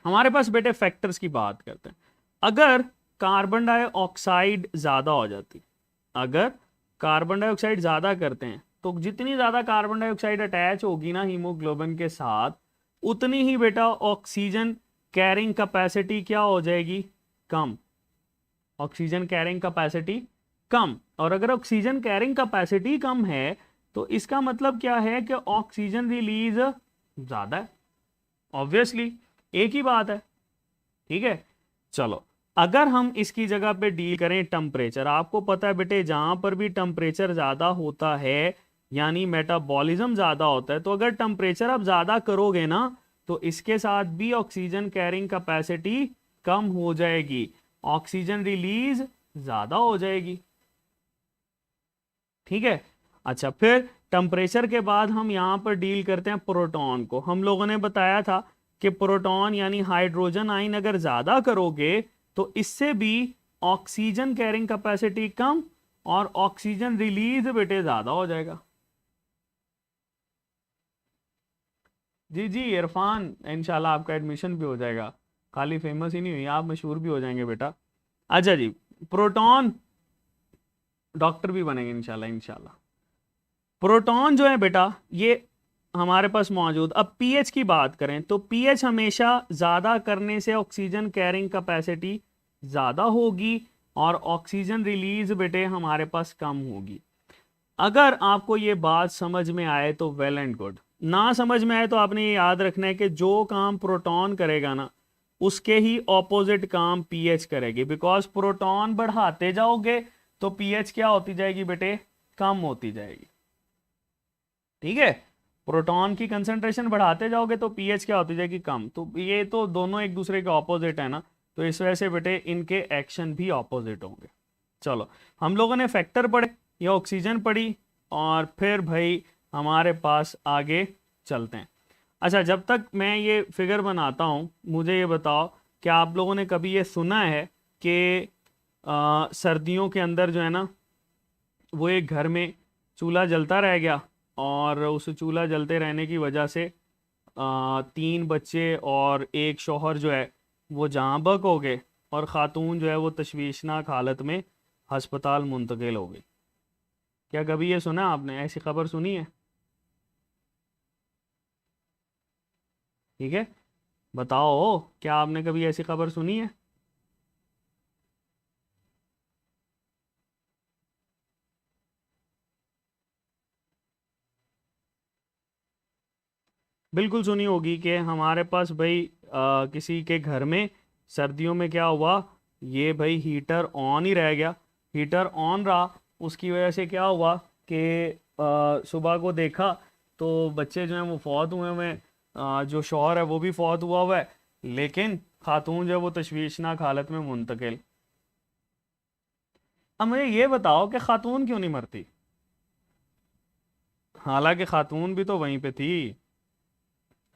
हमारे पास बेटे फैक्टर्स की बात करते हैं। अगर कार्बन डाइऑक्साइड ज्यादा हो जाती, अगर कार्बन डाइऑक्साइड ज्यादा करते हैं तो जितनी ज्यादा कार्बन डाइऑक्साइड अटैच होगी ना हीमोग्लोबिन के साथ, उतनी ही बेटा ऑक्सीजन कैरिंग कैपेसिटी क्या हो जाएगी, कम। ऑक्सीजन कैरिंग कैपेसिटी कम। और अगर ऑक्सीजन कैरिंग कैपेसिटी कम है तो इसका मतलब क्या है कि ऑक्सीजन रिलीज ज्यादा है। ऑब्वियसली एक ही बात है, ठीक है। चलो, अगर हम इसकी जगह पे डील करें टेम्परेचर, आपको पता है बेटे जहां पर भी टेम्परेचर ज्यादा होता है यानी मेटाबॉलिज्म ज्यादा होता है, तो अगर टेम्परेचर आप ज्यादा करोगे ना तो इसके साथ भी ऑक्सीजन कैरिंग कैपेसिटी कम हो जाएगी, ऑक्सीजन रिलीज ज्यादा हो जाएगी, ठीक है। अच्छा, फिर टेम्परेचर के बाद हम यहां पर डील करते हैं प्रोटॉन को। हम लोगों ने बताया था कि प्रोटॉन यानी हाइड्रोजन आयन अगर ज्यादा करोगे तो इससे भी ऑक्सीजन कैरिंग कैपेसिटी कम और ऑक्सीजन रिलीज बेटे ज्यादा हो जाएगा। जी जी इरफान, इंशाल्लाह आपका एडमिशन भी हो जाएगा, खाली फेमस ही नहीं हुई, आप मशहूर भी हो जाएंगे बेटा। अच्छा जी, प्रोटॉन डॉक्टर भी बनेंगे इंशाल्लाह इंशाल्लाह। प्रोटॉन जो है बेटा ये हमारे पास मौजूद। अब पीएच की बात करें तो पीएच हमेशा ज्यादा करने से ऑक्सीजन कैरिंग कैपेसिटी ज्यादा होगी और ऑक्सीजन रिलीज बेटे हमारे पास कम होगी। अगर आपको ये बात समझ में आए तो वेल एंड गुड, ना समझ में आए तो आपने ये याद रखना है कि जो काम प्रोटॉन करेगा ना उसके ही ऑपोजिट काम पीएच करेगी। बिकॉज प्रोटॉन बढ़ाते जाओगे तो पीएच क्या होती जाएगी बेटे, कम होती जाएगी, ठीक है। प्रोटॉन की कंसंट्रेशन बढ़ाते जाओगे तो पीएच क्या होती जाएगी, कम। तो ये तो दोनों एक दूसरे के ऑपोजिट है ना, तो इस वजह से बेटे इनके एक्शन भी ऑपोजिट होंगे। चलो, हम लोगों ने फैक्टर पढ़े, ये ऑक्सीजन पढ़ी, और फिर भाई हमारे पास आगे चलते हैं। अच्छा, जब तक मैं ये फिगर बनाता हूँ मुझे ये बताओ कि आप लोगों ने कभी ये सुना है कि सर्दियों के अंदर जो है ना वो एक घर में चूल्हा जलता रह गया और उस चूल्हा जलते रहने की वजह से 3 बच्चे और एक शौहर जो है वो जहाँ बक हो गए और ख़ातून जो है वो तशवीशनाक हालत में हस्पताल मुंतकिल हो गई। क्या कभी ये सुना आपने, ऐसी खबर सुनी है? ठीक है, बताओ क्या आपने कभी ऐसी खबर सुनी है? बिल्कुल सुनी होगी कि हमारे पास भाई किसी के घर में सर्दियों में क्या हुआ, ये भाई हीटर ऑन ही रह गया। हीटर ऑन रहा, उसकी वजह से क्या हुआ कि सुबह को देखा तो बच्चे जो हैं वो फौत हुए हुए हैं, जो शौहर है वो भी फौत हुआ हुआ है, लेकिन खातून जो है वो तशवीशनाक हालत में मुंतकिल। अब मुझे ये बताओ कि खातून क्यों नहीं मरती, हालांकि खातून भी तो वहीं पे थी।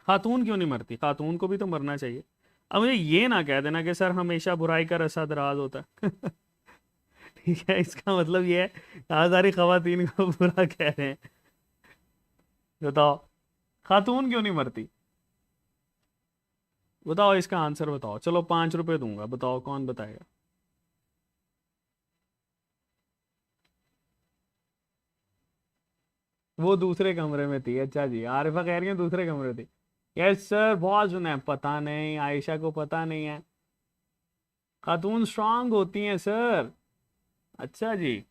खातून क्यों नहीं मरती, खातून को भी तो मरना चाहिए। अब मुझे ये ना कह देना कि सर हमेशा बुराई का रसा दराज होता है ठीक है, इसका मतलब ये है आज सारी खवातीन को बुरा कह रहे हैं। बताओ खातून क्यों नहीं मरती, बताओ इसका आंसर बताओ। चलो 5 रुपए दूंगा, बताओ कौन बताएगा। वो दूसरे कमरे में थी, अच्छा जी, आरिफा कह रही है दूसरे कमरे थी। यस सर, बहुत सुना है, पता नहीं आयशा को पता नहीं है। खातून स्ट्रांग होती हैं सर। अच्छा जी,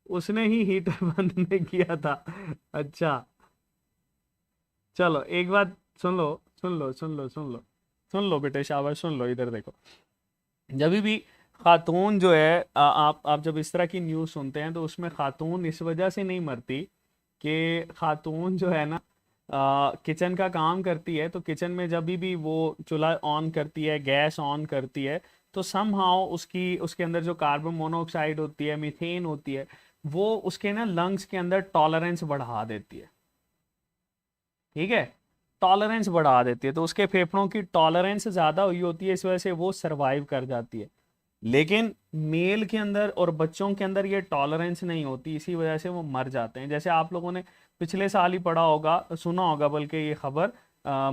उसने ही हीटर बंद नहीं किया था। अच्छा, चलो एक बात सुन लो, सुन लो सुन लो सुन लो, सुन लो बेटे, शाबाश, सुन लो, इधर देखो। जब भी खातून जो है आप जब इस तरह की न्यूज़ सुनते हैं तो उसमें खातून इस वजह से नहीं मरती कि खातून जो है ना किचन का काम करती है, तो किचन में जब भी वो चूल्हा ऑन करती है, गैस ऑन करती है, तो समहाउ उसकी उसके अंदर जो कार्बन मोनोऑक्साइड होती है, मीथेन होती है, वो उसके ना लंग्स के अंदर टॉलरेंस बढ़ा देती है, ठीक है, टॉलरेंस बढ़ा देती है, तो उसके फेफड़ों की टॉलरेंस ज़्यादा हुई होती है, इस वजह से वो सरवाइव कर जाती है। लेकिन मेल के अंदर और बच्चों के अंदर ये टॉलरेंस नहीं होती, इसी वजह से वो मर जाते हैं। जैसे आप लोगों ने पिछले साल ही पढ़ा होगा, सुना होगा बल्कि ये खबर,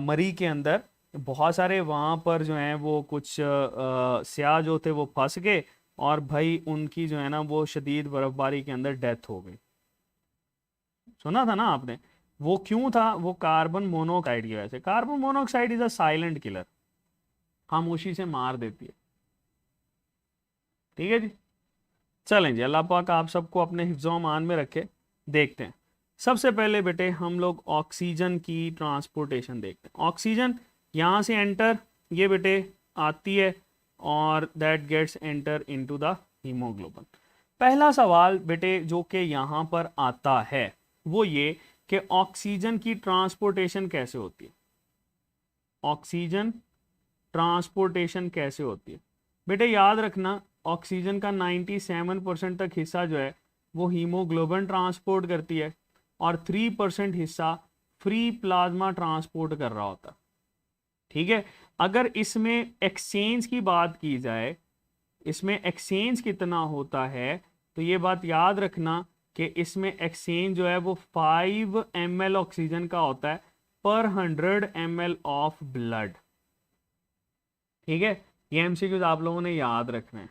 मरी के अंदर बहुत सारे वहाँ पर जो हैं वो कुछ स्याह जो थे वो फंस गए, और भाई उनकी जो है ना वो शदीद बर्फबारी के अंदर डेथ हो गई। सुना था ना आपने? वो क्यों था? वो कार्बन मोनोऑक्साइड की वजह से। Carbon monoxide is a silent killer, खामोशी से मार देती है। ठीक है जी, चलें जी, अल्लाह पाक आप सबको अपने हिफ्ज़ो अमान में रखे। देखते हैं, सबसे पहले बेटे हम लोग ऑक्सीजन की ट्रांसपोर्टेशन देखते हैं। ऑक्सीजन यहाँ से एंटर, ये बेटे आती है और that gets enter into the haemoglobin. पहला सवाल बेटे जो कि यहाँ पर आता है वो ये कि ऑक्सीजन की ट्रांसपोर्टेशन कैसे होती है। ऑक्सीजन ट्रांसपोर्टेशन कैसे होती है बेटे? याद रखना, ऑक्सीजन का 97% तक हिस्सा जो है वो हीमोग्लोबिन ट्रांसपोर्ट करती है, और 3% हिस्सा फ्री प्लाज्मा ट्रांसपोर्ट कर रहा होता है। ठीक है, अगर इसमें एक्सचेंज की बात की जाए, इसमें एक्सचेंज कितना होता है, तो ये बात याद रखना कि इसमें एक्सचेंज जो है वो 5 ml ऑक्सीजन का होता है पर 100 ml ऑफ ब्लड। ठीक है, ये एमसीक्यूज आप लोगों ने याद रखना है।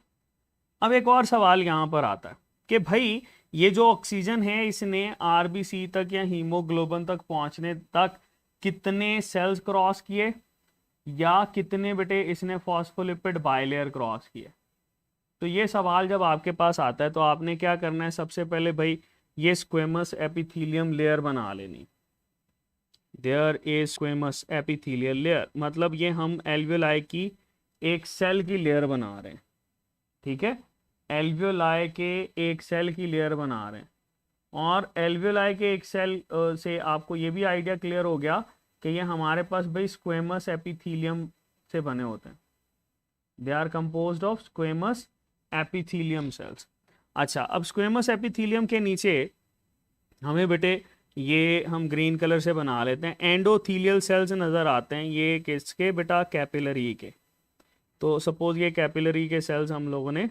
अब एक और सवाल यहां पर आता है कि भाई ये जो ऑक्सीजन है इसने आरबीसी तक या हीमोग्लोबिन तक पहुंचने तक कितने सेल्स क्रॉस किए, या कितने बेटे इसने फॉस्फोलिपिड बाइलेयर क्रॉस किए? तो ये सवाल जब आपके पास आता है तो आपने क्या करना है, सबसे पहले भाई ये स्क्वेमस एपिथेलियम लेयर बना लेनी। There is squamous epithelial layer, मतलब ये हम एल्वियोलाई की एक सेल की लेयर बना रहे हैं। ठीक है, एल्वियोलाई के एक सेल की लेयर बना रहे हैं, और एल्वियोलाई के एक सेल से आपको ये भी आइडिया क्लियर हो गया कि ये हमारे पास भाई स्क्वेमस एपिथेलियम से बने होते हैं। They are composed of squamous epithelium cells. अच्छा, अब स्क्वेमस एपिथेलियम के नीचे हमें बेटे ये हम ग्रीन कलर से बना लेते हैं, एंडोथीलियल सेल्स नज़र आते हैं। ये किसके बेटा? कैपिलरी के। तो सपोज ये कैपिलरी के सेल्स हम लोगों ने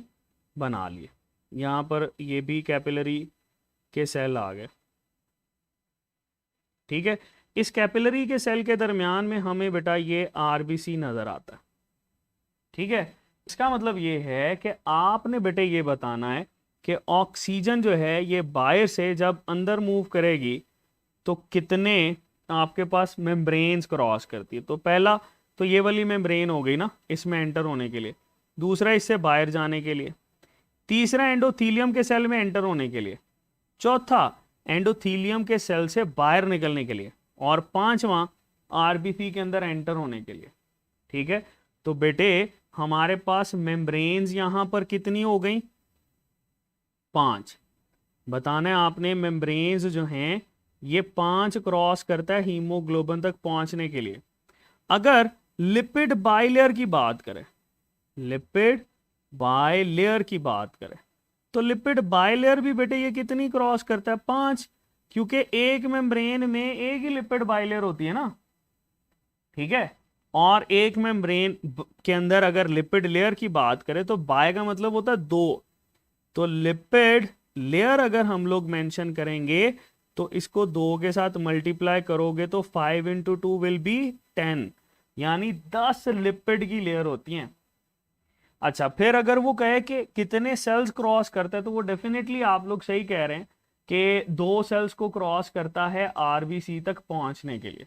बना लिए, यहाँ पर ये भी कैपिलरी के सेल आ गए। ठीक है, इस कैपिलरी के सेल के दरमियान में हमें बेटा ये आरबीसी नज़र आता है। ठीक है, इसका मतलब ये है कि आपने बेटे ये बताना है कि ऑक्सीजन जो है ये बाहर से जब अंदर मूव करेगी तो कितने आपके पास मेम्ब्रेन्स क्रॉस करती है। तो पहला तो ये वाली मेम्ब्रेन हो गई ना इसमें एंटर होने के लिए, दूसरा इससे बाहर जाने के लिए, तीसरा एंडोथीलियम के सेल में एंटर होने के लिए, चौथा एंडोथीलियम के सेल से बाहर निकलने के लिए, और पांचवा आरबीसी के अंदर एंटर होने के लिए। ठीक है, तो बेटे हमारे पास मेम्ब्रेन्स यहां पर कितनी हो गई? 5। बताना है आपने, मेम्ब्रेन्स जो हैं ये 5 क्रॉस करता है हीमोग्लोबिन तक पहुंचने के लिए। अगर लिपिड बाइलेयर की बात करें, लिपिड बाइलेयर की बात करें, तो लिपिड बाइलेयर भी बेटे ये कितनी क्रॉस करता है? 5, क्योंकि एक मेम्ब्रेन में एक ही लिपिड बाइलेयर होती है ना। ठीक है, और एक मेम्ब्रेन के अंदर अगर लिपिड लेयर की बात करें तो बाय का मतलब होता है 2। तो लिपिड लेयर अगर हम लोग मेंशन करेंगे तो इसको 2 के साथ मल्टीप्लाई करोगे तो 5 इंटू 2 विल बी 10, यानी 10 लिपिड की लेयर होती हैं। अच्छा, फिर अगर वो कहे कि कितने सेल्स क्रॉस करता है, तो वो डेफिनेटली आप लोग सही कह रहे हैं कि 2 सेल्स को क्रॉस करता है आरबीसी तक पहुंचने के लिए।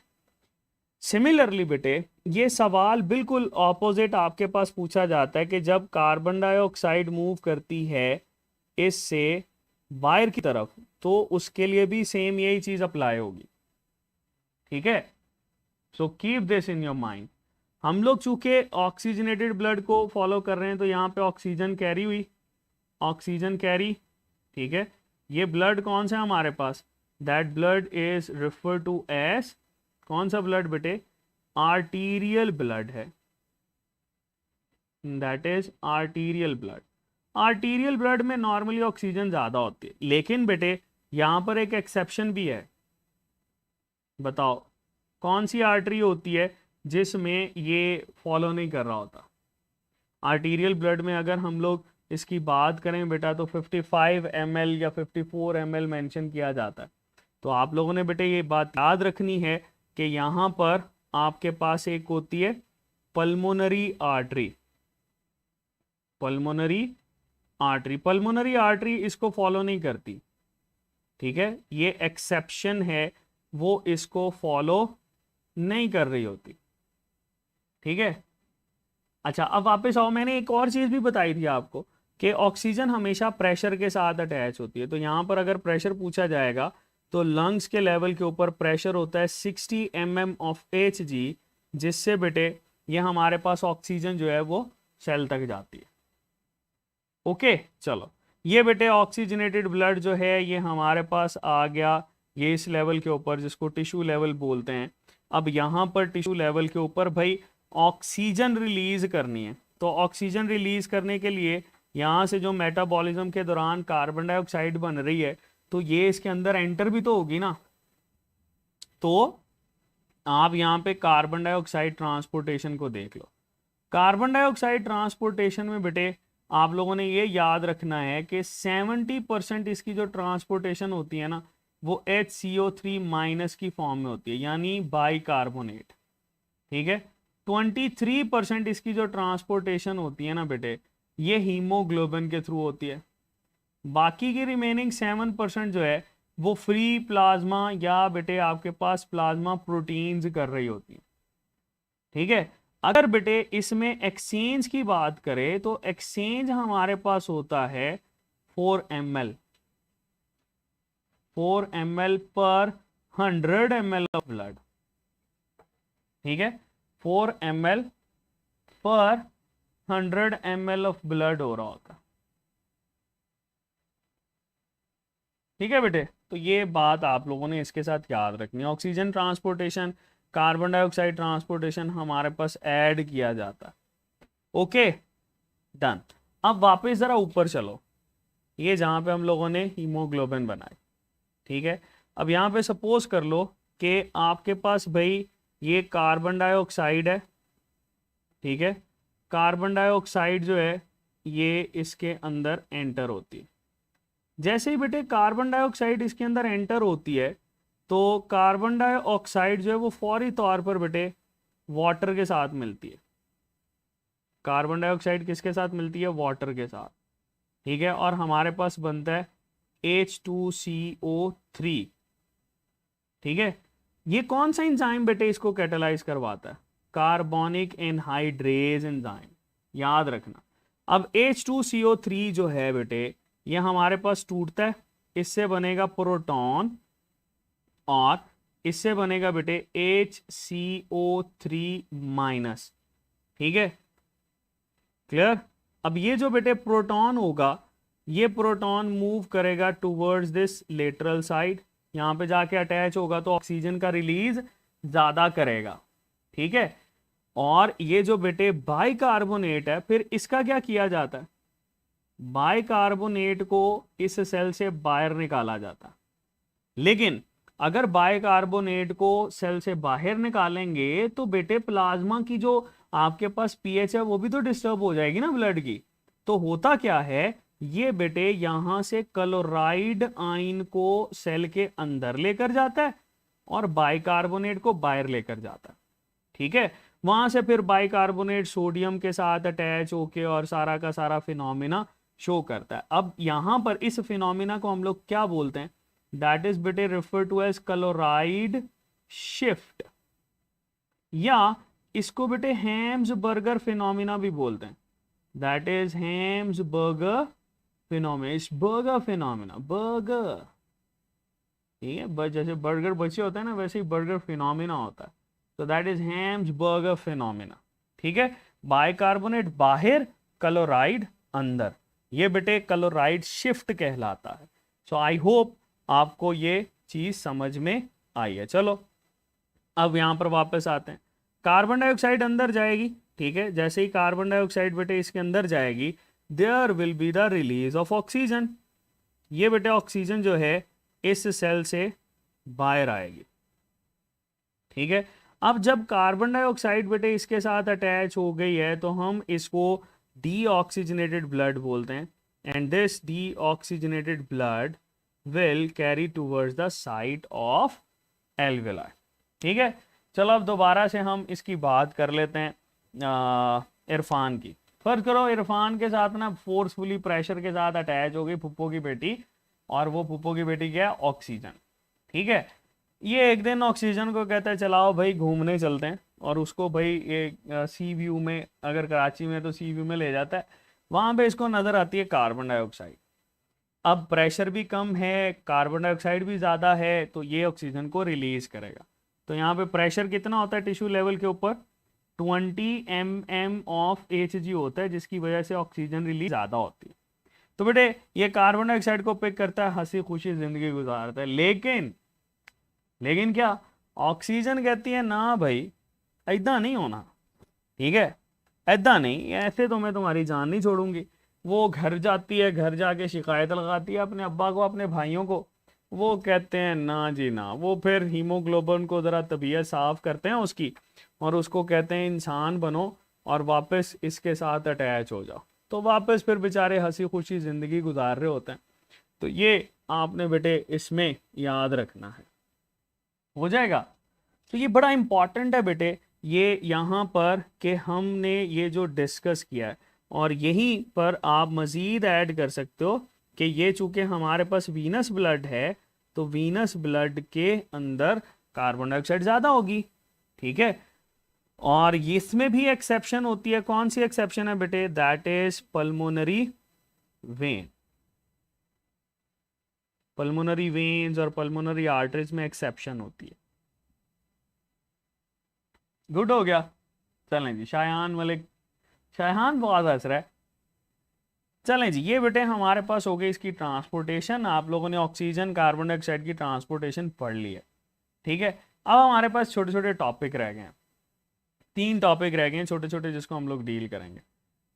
सिमिलरली बेटे ये सवाल बिल्कुल ऑपोजिट आपके पास पूछा जाता है कि जब कार्बन डाइऑक्साइड मूव करती है इससे वायर की तरफ, तो उसके लिए भी सेम यही चीज अप्लाई होगी। ठीक है, so keep this in your mind. हम लोग चूंकि ऑक्सीजनेटेड ब्लड को फॉलो कर रहे हैं तो यहाँ पे ऑक्सीजन कैरी हुई, ऑक्सीजन कैरी। ठीक है, ये ब्लड कौन सा है हमारे पास? That blood is refer to as, कौन सा ब्लड बेटे? आर्टीरियल ब्लड है, that is arterial blood. Arterial blood में नॉर्मली ऑक्सीजन ज्यादा होती है, लेकिन बेटे यहां पर एक एक्सेप्शन भी है। बताओ कौन सी आर्टरी होती है जिसमें ये फॉलो नहीं कर रहा होता? आर्टीरियल ब्लड में अगर हम लोग इसकी बात करें बेटा तो 55 ml या 54 ml मेंशन किया जाता है। तो आप लोगों ने बेटे ये बात याद रखनी है कि यहाँ पर आपके पास एक होती है pulmonary artery. Pulmonary artery, pulmonary artery इसको फॉलो नहीं करती, ठीक है, ये एक्सेप्शन है, वो इसको फॉलो नहीं कर रही होती, ठीक है। अच्छा अब वापस आओ, मैंने एक और चीज भी बताई थी आपको कि ऑक्सीजन हमेशा प्रेशर के साथ अटैच होती है। तो यहां पर अगर प्रेशर पूछा जाएगा तो लंग्स के लेवल के ऊपर प्रेशर होता है 60 mm ऑफ Hg, जिससे बेटे ये हमारे पास ऑक्सीजन जो है वो सेल तक जाती है। ओके चलो, ये बेटे ऑक्सीजनेटेड ब्लड जो है ये हमारे पास आ गया, ये इस लेवल के ऊपर जिसको टिश्यू लेवल बोलते हैं। अब यहाँ पर टिश्यू लेवल के ऊपर भाई ऑक्सीजन रिलीज करनी है, तो ऑक्सीजन रिलीज करने के लिए यहाँ से जो मेटाबॉलिज्म के दौरान कार्बन डाइऑक्साइड बन रही है तो ये इसके अंदर एंटर भी तो होगी ना। तो आप यहाँ पे कार्बन डाइऑक्साइड ट्रांसपोर्टेशन को देख लो। कार्बन डाइऑक्साइड ट्रांसपोर्टेशन में बेटे आप लोगों ने ये याद रखना है कि 70% इसकी जो ट्रांसपोर्टेशन होती है ना वो HCO3 माइनस की फॉर्म में होती है, यानी बाइकार्बोनेट, ठीक है। 23% इसकी जो ट्रांसपोर्टेशन होती है ना बेटे ये हीमोग्लोबिन के थ्रू होती है। बाकी की रिमेनिंग 7% जो है वो फ्री प्लाज्मा या बेटे आपके पास प्लाज्मा प्रोटीन्स कर रही होती है, ठीक है। अगर बेटे इसमें एक्सचेंज की बात करें तो एक्सचेंज हमारे पास होता है 4 ml पर 100 ml ऑफ ब्लड, ठीक है। 4 ml पर 100 ml ऑफ ब्लड हो रहा होता, ठीक है बेटे। तो ये बात आप लोगों ने इसके साथ याद रखनी है। Oxygen transportation, carbon dioxide transportation हमारे पास ऐड किया जाता है। Okay done. अब वापस जरा ऊपर चलो, ये जहां पे हम लोगों ने हीमोग्लोबिन बनाई, ठीक है। अब यहाँ पे सपोज कर लो कि आपके पास भाई ये कार्बन डाइऑक्साइड है, ठीक है। कार्बन डाइऑक्साइड जो है ये इसके अंदर एंटर होती है। जैसे ही बेटे कार्बन डाइऑक्साइड इसके अंदर एंटर होती है तो कार्बन डाइऑक्साइड जो है वो फौरी तौर पर बेटे वाटर के साथ मिलती है। कार्बन डाइऑक्साइड किसके साथ मिलती है? वाटर के साथ, ठीक है। और हमारे पास बनता है H2CO3, ठीक है। ये कौन सा एंजाइम बेटे इसको कैटालाइज करवाता है? कार्बोनिक एनहाइड्रेज एंजाइम, याद रखना। अब H2CO3 जो है बेटे ये हमारे पास टूटता है, इससे बनेगा प्रोटॉन और इससे बनेगा बेटे HCO3 माइनस, ठीक है, क्लियर। अब ये जो बेटे प्रोटॉन होगा ये प्रोटॉन मूव करेगा टूवर्ड्स दिस लेटरल साइड, यहां पे जाके अटैच होगा तो ऑक्सीजन का रिलीज ज्यादा करेगा, ठीक है। और ये जो बेटे बाइकार्बोनेट है फिर इसका क्या किया जाता है? बाइकार्बोनेट को इस सेल से बाहर निकाला जाता है। लेकिन अगर बाइकार्बोनेट को सेल से बाहर निकालेंगे तो बेटे प्लाज्मा की जो आपके पास पीएच है वो भी तो डिस्टर्ब हो जाएगी ना ब्लड की। तो होता क्या है, ये बेटे यहां से क्लोराइड आयन को सेल के अंदर लेकर जाता है और बाइकार्बोनेट को बाहर लेकर जाता है, ठीक है। वहां से फिर बाइकार्बोनेट सोडियम के साथ अटैच होके और सारा का सारा फिनोमिना शो करता है। अब यहां पर इस फिनोमिना को हम लोग क्या बोलते हैं? दैट इज बेटे refer to as chloride shift, या इसको बेटे हेम्सबर्गर फिनोमिना भी बोलते हैं। That is Hamburger phenomena, burger phenomena, burger, ठीक है। जैसे बर्गर बचे होता है ना वैसे ही बर्गर फिनोमिना होता है। तो दैट इज हेम्सबर्गर फिनोमिना, ठीक है। बाइकार्बोनेट बाहर, क्लोराइड अंदर, ये बेटे क्लोराइड शिफ्ट कहलाता है। सो आई होप आपको ये चीज समझ में आई है। चलो अब यहां पर वापस आते हैं। कार्बन डाइऑक्साइड अंदर जाएगी, ठीक है। जैसे ही कार्बन डाइऑक्साइड बेटे इसके अंदर जाएगी there will be the release of oxygen. ये बेटे ऑक्सीजन जो है इस सेल से बाहर आएगी, ठीक है। अब जब कार्बन डाइऑक्साइड बेटे इसके साथ अटैच हो गई है तो हम इसको डीऑक्सीजनेटेड ब्लड बोलते हैं, and this deoxygenated blood will carry towards the site of alveoli, ठीक है। चलो अब दोबारा से हम इसकी बात कर लेते हैं इरफान की। फर्ज करो इरफान के साथ ना फोर्सफुली प्रेशर के साथ अटैच हो गई फुप्पो की बेटी, और वो फुप्पो की बेटी क्या है, ऑक्सीजन, ठीक है। ये एक दिन ऑक्सीजन को कहता है चलाओ भाई घूमने चलते हैं, और उसको भाई ये सी व्यू में, अगर कराची में तो सी व्यू में ले जाता है, वहां पे इसको नजर आती है कार्बन डाइऑक्साइड। अब प्रेशर भी कम है, कार्बन डाइऑक्साइड भी ज़्यादा है, तो ये ऑक्सीजन को रिलीज करेगा। तो यहाँ पे प्रेशर कितना होता है टिश्यू लेवल के ऊपर, 20 mm ऑफ Hg होता है, जिसकी वजह से ऑक्सीजन रिलीज ज़्यादा होती है। तो बेटे ये कार्बन डाइऑक्साइड को पिक करता है, हंसी खुशी जिंदगी गुजारता है। लेकिन क्या ऑक्सीजन कहती है ना भाई ऐदा नहीं होना, ठीक है, ऐदा नहीं, ऐसे तो मैं तुम्हारी जान नहीं छोड़ूंगी। वो घर जाती है, घर जाके शिकायत लगाती है अपने अब्बा को, अपने भाइयों को। वो कहते हैं ना जी ना, वो फिर हीमोग्लोबिन को ज़रा तबीयत साफ करते हैं उसकी, और उसको कहते हैं इंसान बनो और वापस इसके साथ अटैच हो जाओ। तो वापस फिर बेचारे हंसी खुशी ज़िंदगी गुजार रहे होते हैं। तो ये आपने बेटे इसमें याद रखना है, हो जाएगा। तो ये बड़ा इंपॉर्टेंट है बेटे, ये यहाँ पर कि हमने ये जो डिस्कस किया है, और यहीं पर आप मज़ीद ऐड कर सकते हो कि ये चूंकि हमारे पास वीनस ब्लड है, तो वीनस ब्लड के अंदर कार्बन डाइऑक्साइड ज़्यादा होगी, ठीक है। और इसमें भी एक्सेप्शन होती है, कौन सी एक्सेप्शन है बेटे, that is pulmonary vein. Pulmonary veins और पल्मोनरी आर्टरीज में एक्सेप्शन होती है। गुड हो गया। चलें जी, शायहान मलिक, शायहान बहुत हंस रहा है। चलें जी, ये बेटे हमारे पास हो गई इसकी ट्रांसपोर्टेशन। आप लोगों ने ऑक्सीजन कार्बन डाइऑक्साइड की ट्रांसपोर्टेशन पढ़ ली है, ठीक है। अब हमारे पास छोटे छोटे टॉपिक रह गए हैं, 3 टॉपिक रह गए हैं छोटे छोटे, जिसको हम लोग डील करेंगे।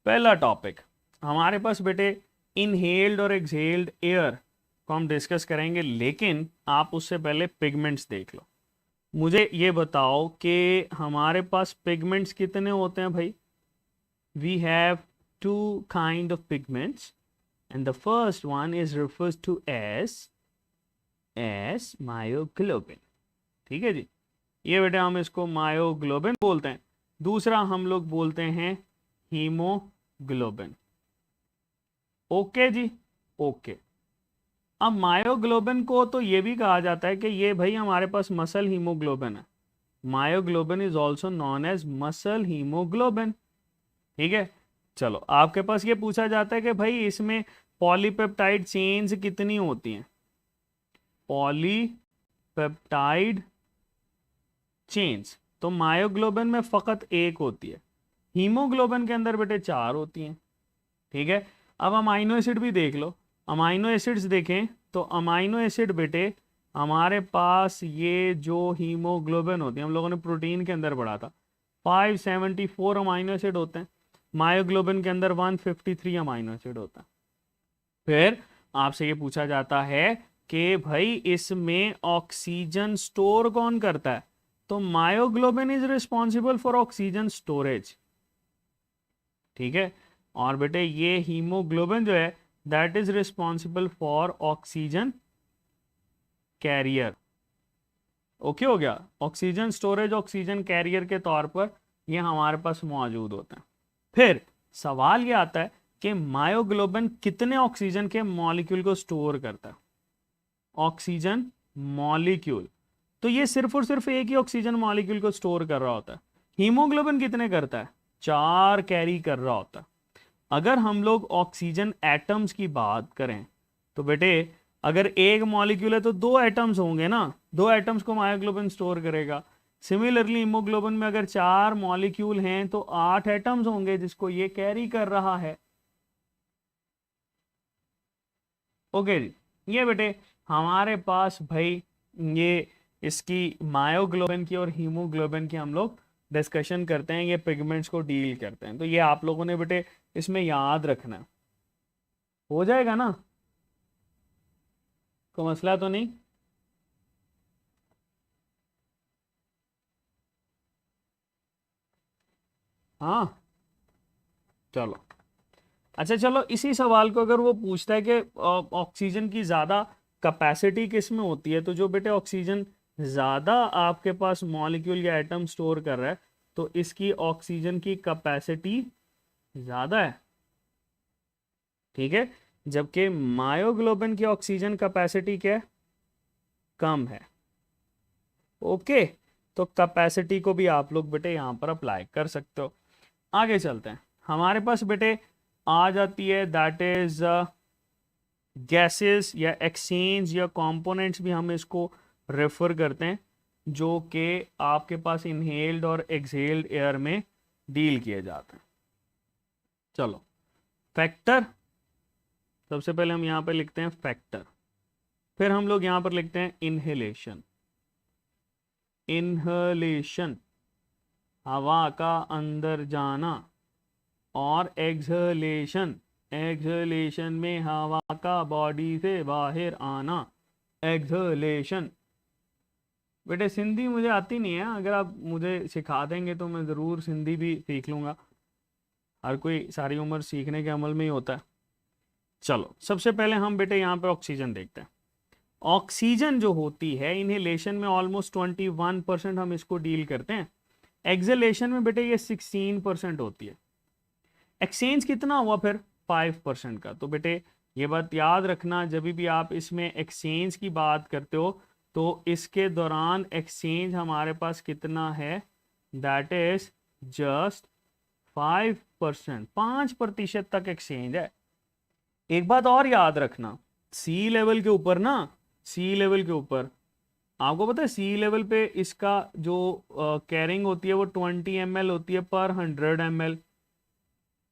पहला टॉपिक हमारे पास बेटे इनहेल्ड और एक्सहेल्ड एयर को हम डिस्कस करेंगे, लेकिन आप उससे पहले पिगमेंट्स देख लो। मुझे ये बताओ कि हमारे पास पिगमेंट्स कितने होते हैं भाई। We have 2 kind of pigments, and the first one is refers to as myoglobin, ठीक है जी। ये बेटे हम इसको मायोग्लोबिन बोलते हैं। दूसरा हम लोग बोलते हैं हीमोग्लोबिन। ओके जी, ओके। अब मायोग्लोबिन को तो ये भी कहा जाता है कि ये भाई हमारे पास मसल हीमोग्लोबिन है। Myoglobin is also known as muscle haemoglobin, ठीक है। चलो आपके पास ये पूछा जाता है कि भाई इसमें पॉलीपेप्टाइड चेन्स कितनी होती हैं। पॉलीपेप्टाइड चेन्स तो मायोग्लोबिन में फकत 1 होती है, हीमोग्लोबिन के अंदर बेटे 4 होती हैं, ठीक है। अब अमाइनो एसिड भी देख लो, अमाइनो एसिड्स देखें तो अमाइनो एसिड बेटे हमारे पास ये जो हीमोग्लोबिन होती है, हम लोगों ने प्रोटीन के अंदर पढ़ा था, 574 अमाइनो एसिड होते हैं। मायोग्लोबिन के अंदर 153 अमाइनो एसिड होता है। फिर आपसे ये पूछा जाता है कि भाई इसमें ऑक्सीजन स्टोर कौन करता है, तो myoglobin is responsible for oxygen storage, ठीक है। और बेटे ये हीमोग्लोबिन जो है that is responsible for oxygen carrier. Okay हो गया, ऑक्सीजन स्टोरेज ऑक्सीजन कैरियर के तौर पर ये हमारे पास मौजूद होते हैं। फिर सवाल ये आता है कि मायोग्लोबिन कितने ऑक्सीजन के मॉलिक्यूल को स्टोर करता है। ऑक्सीजन मॉलिक्यूल, तो ये सिर्फ और सिर्फ एक ही ऑक्सीजन मॉलिक्यूल को स्टोर कर रहा होता है। हीमोग्लोबिन कितने करता है, 4 कैरी कर रहा होता है। अगर हम लोग ऑक्सीजन एटम्स की बात करें तो बेटे अगर एक मॉलिक्यूल है तो 2 एटम्स होंगे ना, 2 एटम्स को मायोग्लोबिन स्टोर करेगा। सिमिलरली हीमोग्लोबिन में अगर 4 मॉलिक्यूल हैं तो 8 एटम्स होंगे जिसको ये कैरी कर रहा है। ओके जी, ये बेटे हमारे पास भाई ये इसकी मायोग्लोबिन की और हीमोग्लोबिन की हम लोग डिस्कशन करते हैं, ये पिगमेंट्स को डील करते हैं। तो ये आप लोगों ने बेटे इसमें याद रखना है। हो जाएगा ना, कोई मसला तो नहीं। हाँ चलो, अच्छा चलो, इसी सवाल को अगर वो पूछता है कि ऑक्सीजन की ज़्यादा कैपेसिटी किस में होती है, तो जो बेटे ऑक्सीजन ज़्यादा आपके पास मॉलिक्यूल या एटम स्टोर कर रहा है, तो इसकी ऑक्सीजन की कैपेसिटी ज़्यादा है, ठीक है। जबकि मायोग्लोबिन की ऑक्सीजन कैपेसिटी क्या है, कम है। ओके, तो कैपेसिटी को भी आप लोग बेटे यहाँ पर अप्लाई कर सकते हो। आगे चलते हैं, हमारे पास बेटे आ जाती है दैट इज गैसेस या एक्सचेंज या कंपोनेंट्स भी हम इसको रेफर करते हैं, जो कि आपके पास इनहेल्ड और एक्सहेल्ड एयर में डील किए जाते हैं। चलो, फैक्टर, सबसे पहले हम यहाँ पे लिखते हैं फैक्टर, फिर हम लोग यहाँ पर लिखते हैं इनहेलेशन। इनहेलेशन हवा का अंदर जाना, और एक्सहेलेशन, एक्सहेलेशन में हवा का बॉडी से बाहर आना, एक्सहेलेशन। बेटे सिंधी मुझे आती नहीं है, अगर आप मुझे सिखा देंगे तो मैं ज़रूर सिंधी भी सीख लूँगा, हर कोई सारी उम्र सीखने के अमल में ही होता है। चलो, सबसे पहले हम बेटे यहाँ पे ऑक्सीजन देखते हैं। ऑक्सीजन जो होती है इनहेलेशन में ऑलमोस्ट 21% हम इसको डील करते हैं, एक्सहेलेशन में बेटे ये 16% होती है। एक्सचेंज कितना हुआ फिर, 5% का। तो बेटे ये बात याद रखना, जब भी आप इसमें एक्सचेंज की बात करते हो तो इसके दौरान एक्सचेंज हमारे पास कितना है, दैट इज जस्ट 5%, 5% तक एक्सचेंज है। एक बात और याद रखना, सी लेवल के ऊपर ना, सी लेवल के ऊपर आपको पता है सी लेवल पे इसका जो कैरिंग होती है वो 20 ml होती है पर 100 ml,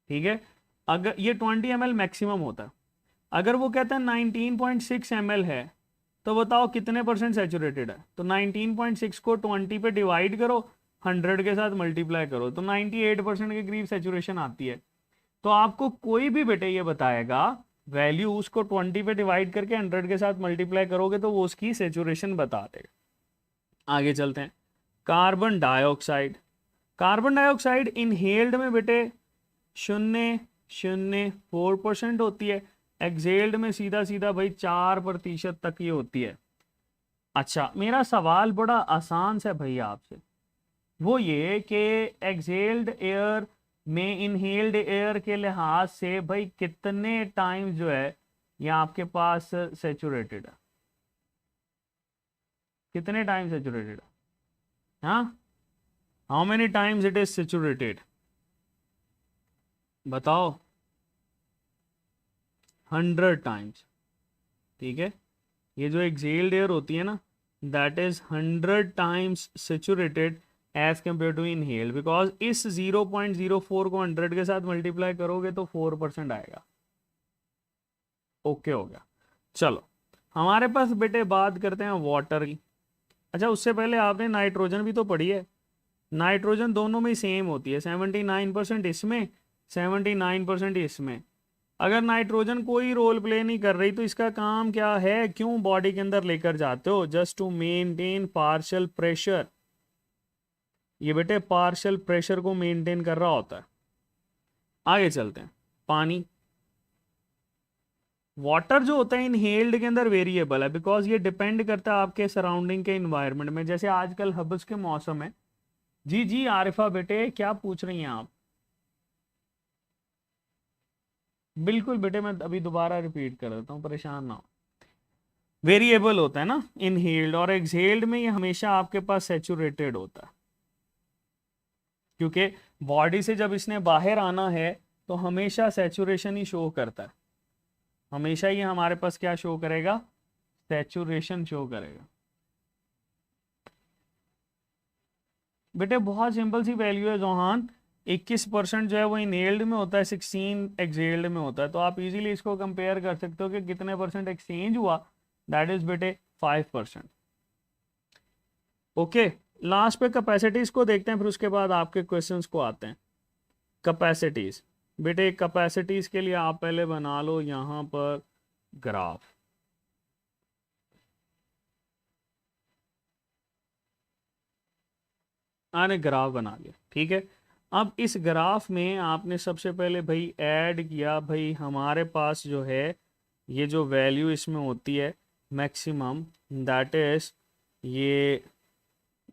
ठीक है। अगर ये 20 ml मैक्सिमम होता है, अगर वो कहता है 19.6 ml है, तो बताओ कितने परसेंट सेचुरेटेड है। तो 19.6 को 20 पे डिवाइड करो, 100 के साथ मल्टीप्लाई करो, तो 98% के करीब सेचुरेशन आती है। तो आपको कोई भी बेटे ये बताएगा वैल्यू, उसको 20 पे डिवाइड करके 100 के साथ मल्टीप्लाई करोगे तो वो उसकी सेचुरेशन बता देगा। आगे चलते हैं, carbon dioxide. Carbon dioxide inhaled में बेटे 0.04% होती है, एक्सहेल्ड में सीधा सीधा भाई 4% तक ये होती है। अच्छा, मेरा सवाल बड़ा आसान सा भैया आपसे, वो ये कि एक्सहेल्ड एयर में इनहेल्ड एयर के लिहाज से भाई कितने टाइम जो है ये आपके पास सेचुरेटेड है, कितने टाइम सेचुरेटेड है, हाँ, how many times it is saturated, बताओ। 100 टाइम्स, ठीक है। ये जो एक्सहेल्ड एयर होती है ना, that is 100 times saturated as compare to inhaled, because इस 0.04 को 100 के साथ मल्टीप्लाई करोगे तो 4% आएगा। ओके हो गया। चलो, हमारे पास बेटे बात करते हैं वाटर की। अच्छा, उससे पहले आपने नाइट्रोजन भी तो पढ़ी है। नाइट्रोजन दोनों में सेम होती है, 79% इसमें, 79% इसमें। अगर नाइट्रोजन कोई रोल प्ले नहीं कर रही तो इसका काम क्या है, क्यों बॉडी के अंदर लेकर जाते हो, just to maintain partial pressure. ये बेटे पार्शियल प्रेशर को मेंटेन कर रहा होता है। आगे चलते हैं, पानी। वाटर जो होता है इनहेल्ड के अंदर वेरिएबल है, बिकॉज ये डिपेंड करता है आपके सराउंडिंग के इन्वायरमेंट में। जैसे आजकल हब्स के मौसम है। जी जी आरिफा बेटे क्या पूछ रही हैं आप, बिल्कुल बेटे मैं अभी दोबारा रिपीट कर देता हूँ, परेशान ना हो। वेरिएबल होता है ना इनहेल्ड और एक्सहेल्ड में, ये हमेशा आपके पास सेचुरेटेड होता है, क्योंकि बॉडी से जब इसने बाहर आना है तो हमेशा सेचुरेशन ही शो करता है, हमेशा ये हमारे पास क्या शो करेगा, सेचुरेशन शो करेगा। बेटे बहुत सिंपल सी वैल्यू है जोहान, 21% जो है वो इनहेल्ड में होता है, 16 एक्सहेल्ड में होता है। तो आप इजीली इसको कंपेयर कर सकते हो कि कितने परसेंट एक्सचेंज हुआ, दैट इज बेटे 5%। ओके, लास्ट पे कैपेसिटीज को देखते हैं, फिर उसके बाद आपके क्वेश्चंस को आते हैं। कैपेसिटीज, बेटे कैपेसिटीज के लिए आप पहले बना लो यहाँ पर ग्राफ। आने ग्राफ बना लिया, ठीक है। अब इस ग्राफ में आपने सबसे पहले भाई ऐड किया, भाई हमारे पास जो है ये जो वैल्यू इसमें होती है मैक्सिमम, दैट इज ये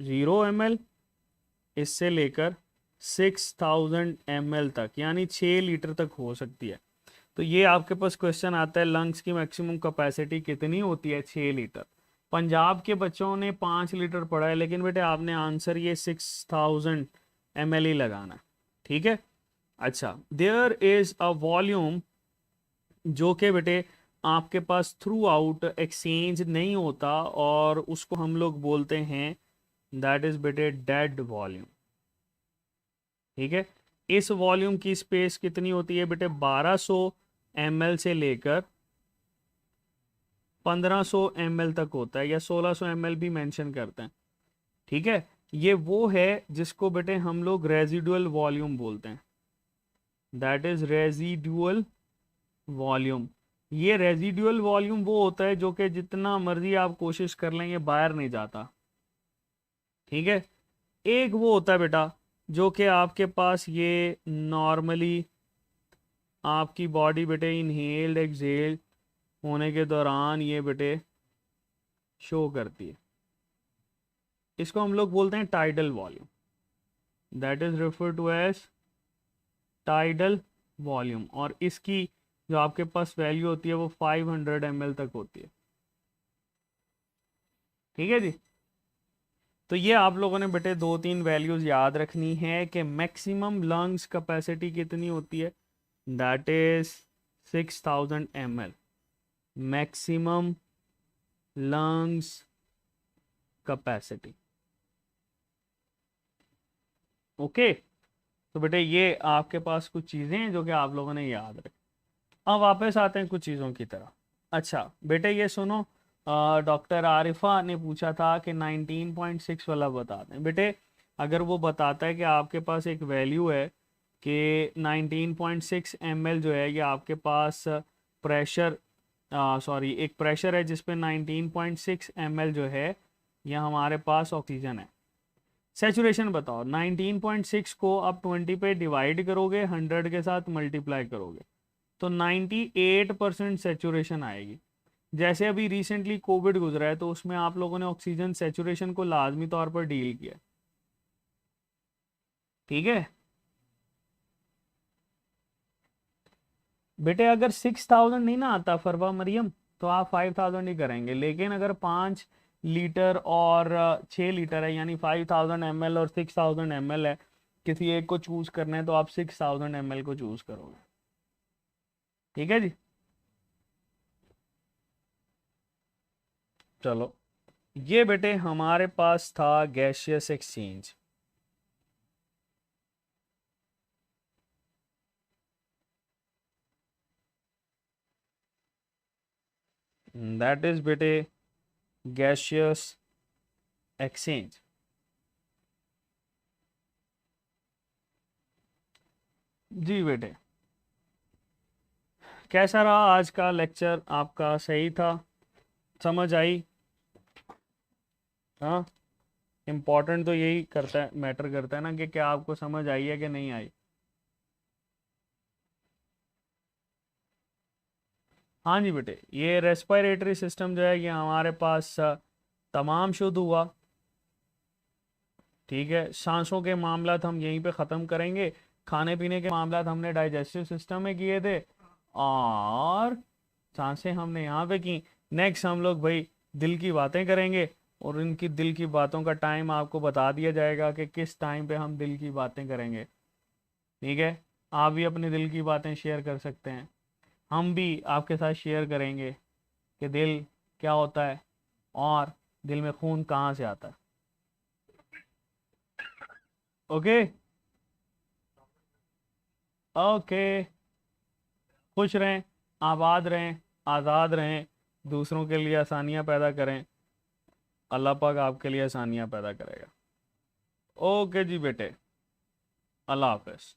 0 ml इससे लेकर 6000 ml तक, यानी 6 लीटर तक हो सकती है। तो ये आपके पास क्वेश्चन आता है लंग्स की मैक्सिमम कैपेसिटी कितनी होती है, 6 लीटर। पंजाब के बच्चों ने 5 लीटर पढ़ा है, लेकिन बेटे आपने आंसर ये 6000 ml ही लगाना, ठीक है। अच्छा, देयर इज अ वॉल्यूम जो कि बेटे आपके पास थ्रू आउट एक्सचेंज नहीं होता, और उसको हम लोग बोलते हैं दैट इज बेटे डेड वॉल्यूम, ठीक है। इस वॉल्यूम की स्पेस कितनी होती है बेटे, 1200 ml से लेकर 1500 ml तक होता है, या 1600 ml भी मेंशन करते हैं, ठीक है। ये वो है जिसको बेटे हम लोग रेजिडुअल वॉल्यूम बोलते हैं, दैट इज रेजिडुअल वॉल्यूम। ये रेजिडुअल वॉल्यूम वो होता है जो कि जितना मर्जी आप कोशिश कर लें ये बाहर नहीं जाता, ठीक है। एक वो होता है बेटा जो कि आपके पास ये नॉर्मली आपकी बॉडी बेटे इनहेल्ड एक्सहेल होने के दौरान ये बेटे शो करती है, इसको हम लोग बोलते हैं tidal volume, that is refer to as tidal volume. और इसकी जो आपके पास वैल्यू होती है वो 500 ml तक होती है, ठीक है जी। तो ये आप लोगों ने बेटे 2-3 वैल्यूज याद रखनी है कि मैक्सिमम लंग्स कैपेसिटी कितनी होती है, that is 6000 ml maximum lungs capacity, okay. तो बेटे ये आपके पास कुछ चीज़ें हैं जो कि आप लोगों ने याद रख। अब वापस आते हैं कुछ चीज़ों की तरफ। अच्छा बेटे ये सुनो, डॉक्टर आरिफा ने पूछा था कि 19.6 वाला बता दें। बेटे अगर वो बताता है कि आपके पास एक वैल्यू है कि 19.6 ml जो है ये आपके पास प्रेशर, सॉरी एक प्रेशर है जिस पे 19.6 ml जो है ये हमारे पास ऑक्सीजन है। सैचुरेशन बताओ, 19.6 को आप 20 पे डिवाइड करोगे, 100 के साथ मल्टीप्लाई करोगे तो 98% सैचुरेशन आएगी। जैसे अभी रिसेंटली कोविड गुजरा है तो उसमें आप लोगों ने ऑक्सीजन सैचुरेशन को लाजमी तौर पर डील किया, ठीक है। बेटे अगर 6000 नहीं ना आता फरवा मरियम तो आप 5000 ही करेंगे, लेकिन अगर 5 लीटर और 6 लीटर है यानी 5000 ml और 6000 ml है, किसी एक को चूज करना है तो आप 6000 ml को चूज करोगे, ठीक है जी। चलो ये बेटे हमारे पास था गैसियस एक्सचेंज, दैट इज बेटे गैसियस एक्सचेंज। जी बेटे कैसा रहा आज का लेक्चर आपका, सही था, समझ आई? हाँ, इम्पोर्टेंट तो यही करता है, मैटर करता है ना कि क्या आपको समझ आई है कि नहीं आई। हाँ जी बेटे, ये रेस्पिरेटरी सिस्टम जो है ये हमारे पास तमाम शुद्ध हुआ, ठीक है। सांसों के मामलात हम यहीं पे ख़त्म करेंगे, खाने पीने के मामलात हमने डाइजेस्टिव सिस्टम में किए थे और सांसें हमने यहाँ पे की। नेक्स्ट हम लोग भाई दिल की बातें करेंगे, और इनकी दिल की बातों का टाइम आपको बता दिया जाएगा कि किस टाइम पे हम दिल की बातें करेंगे, ठीक है। आप भी अपने दिल की बातें शेयर कर सकते हैं, हम भी आपके साथ शेयर करेंगे कि दिल क्या होता है और दिल में खून कहाँ से आता है, ओके। ओके, खुश रहें, आबाद रहें, आज़ाद रहें, दूसरों के लिए आसानियाँ पैदा करें, अल्लाह पाक आपके लिए आसानियाँ पैदा करेगा। ओके जी बेटे, अल्लाह हाफ़िज़।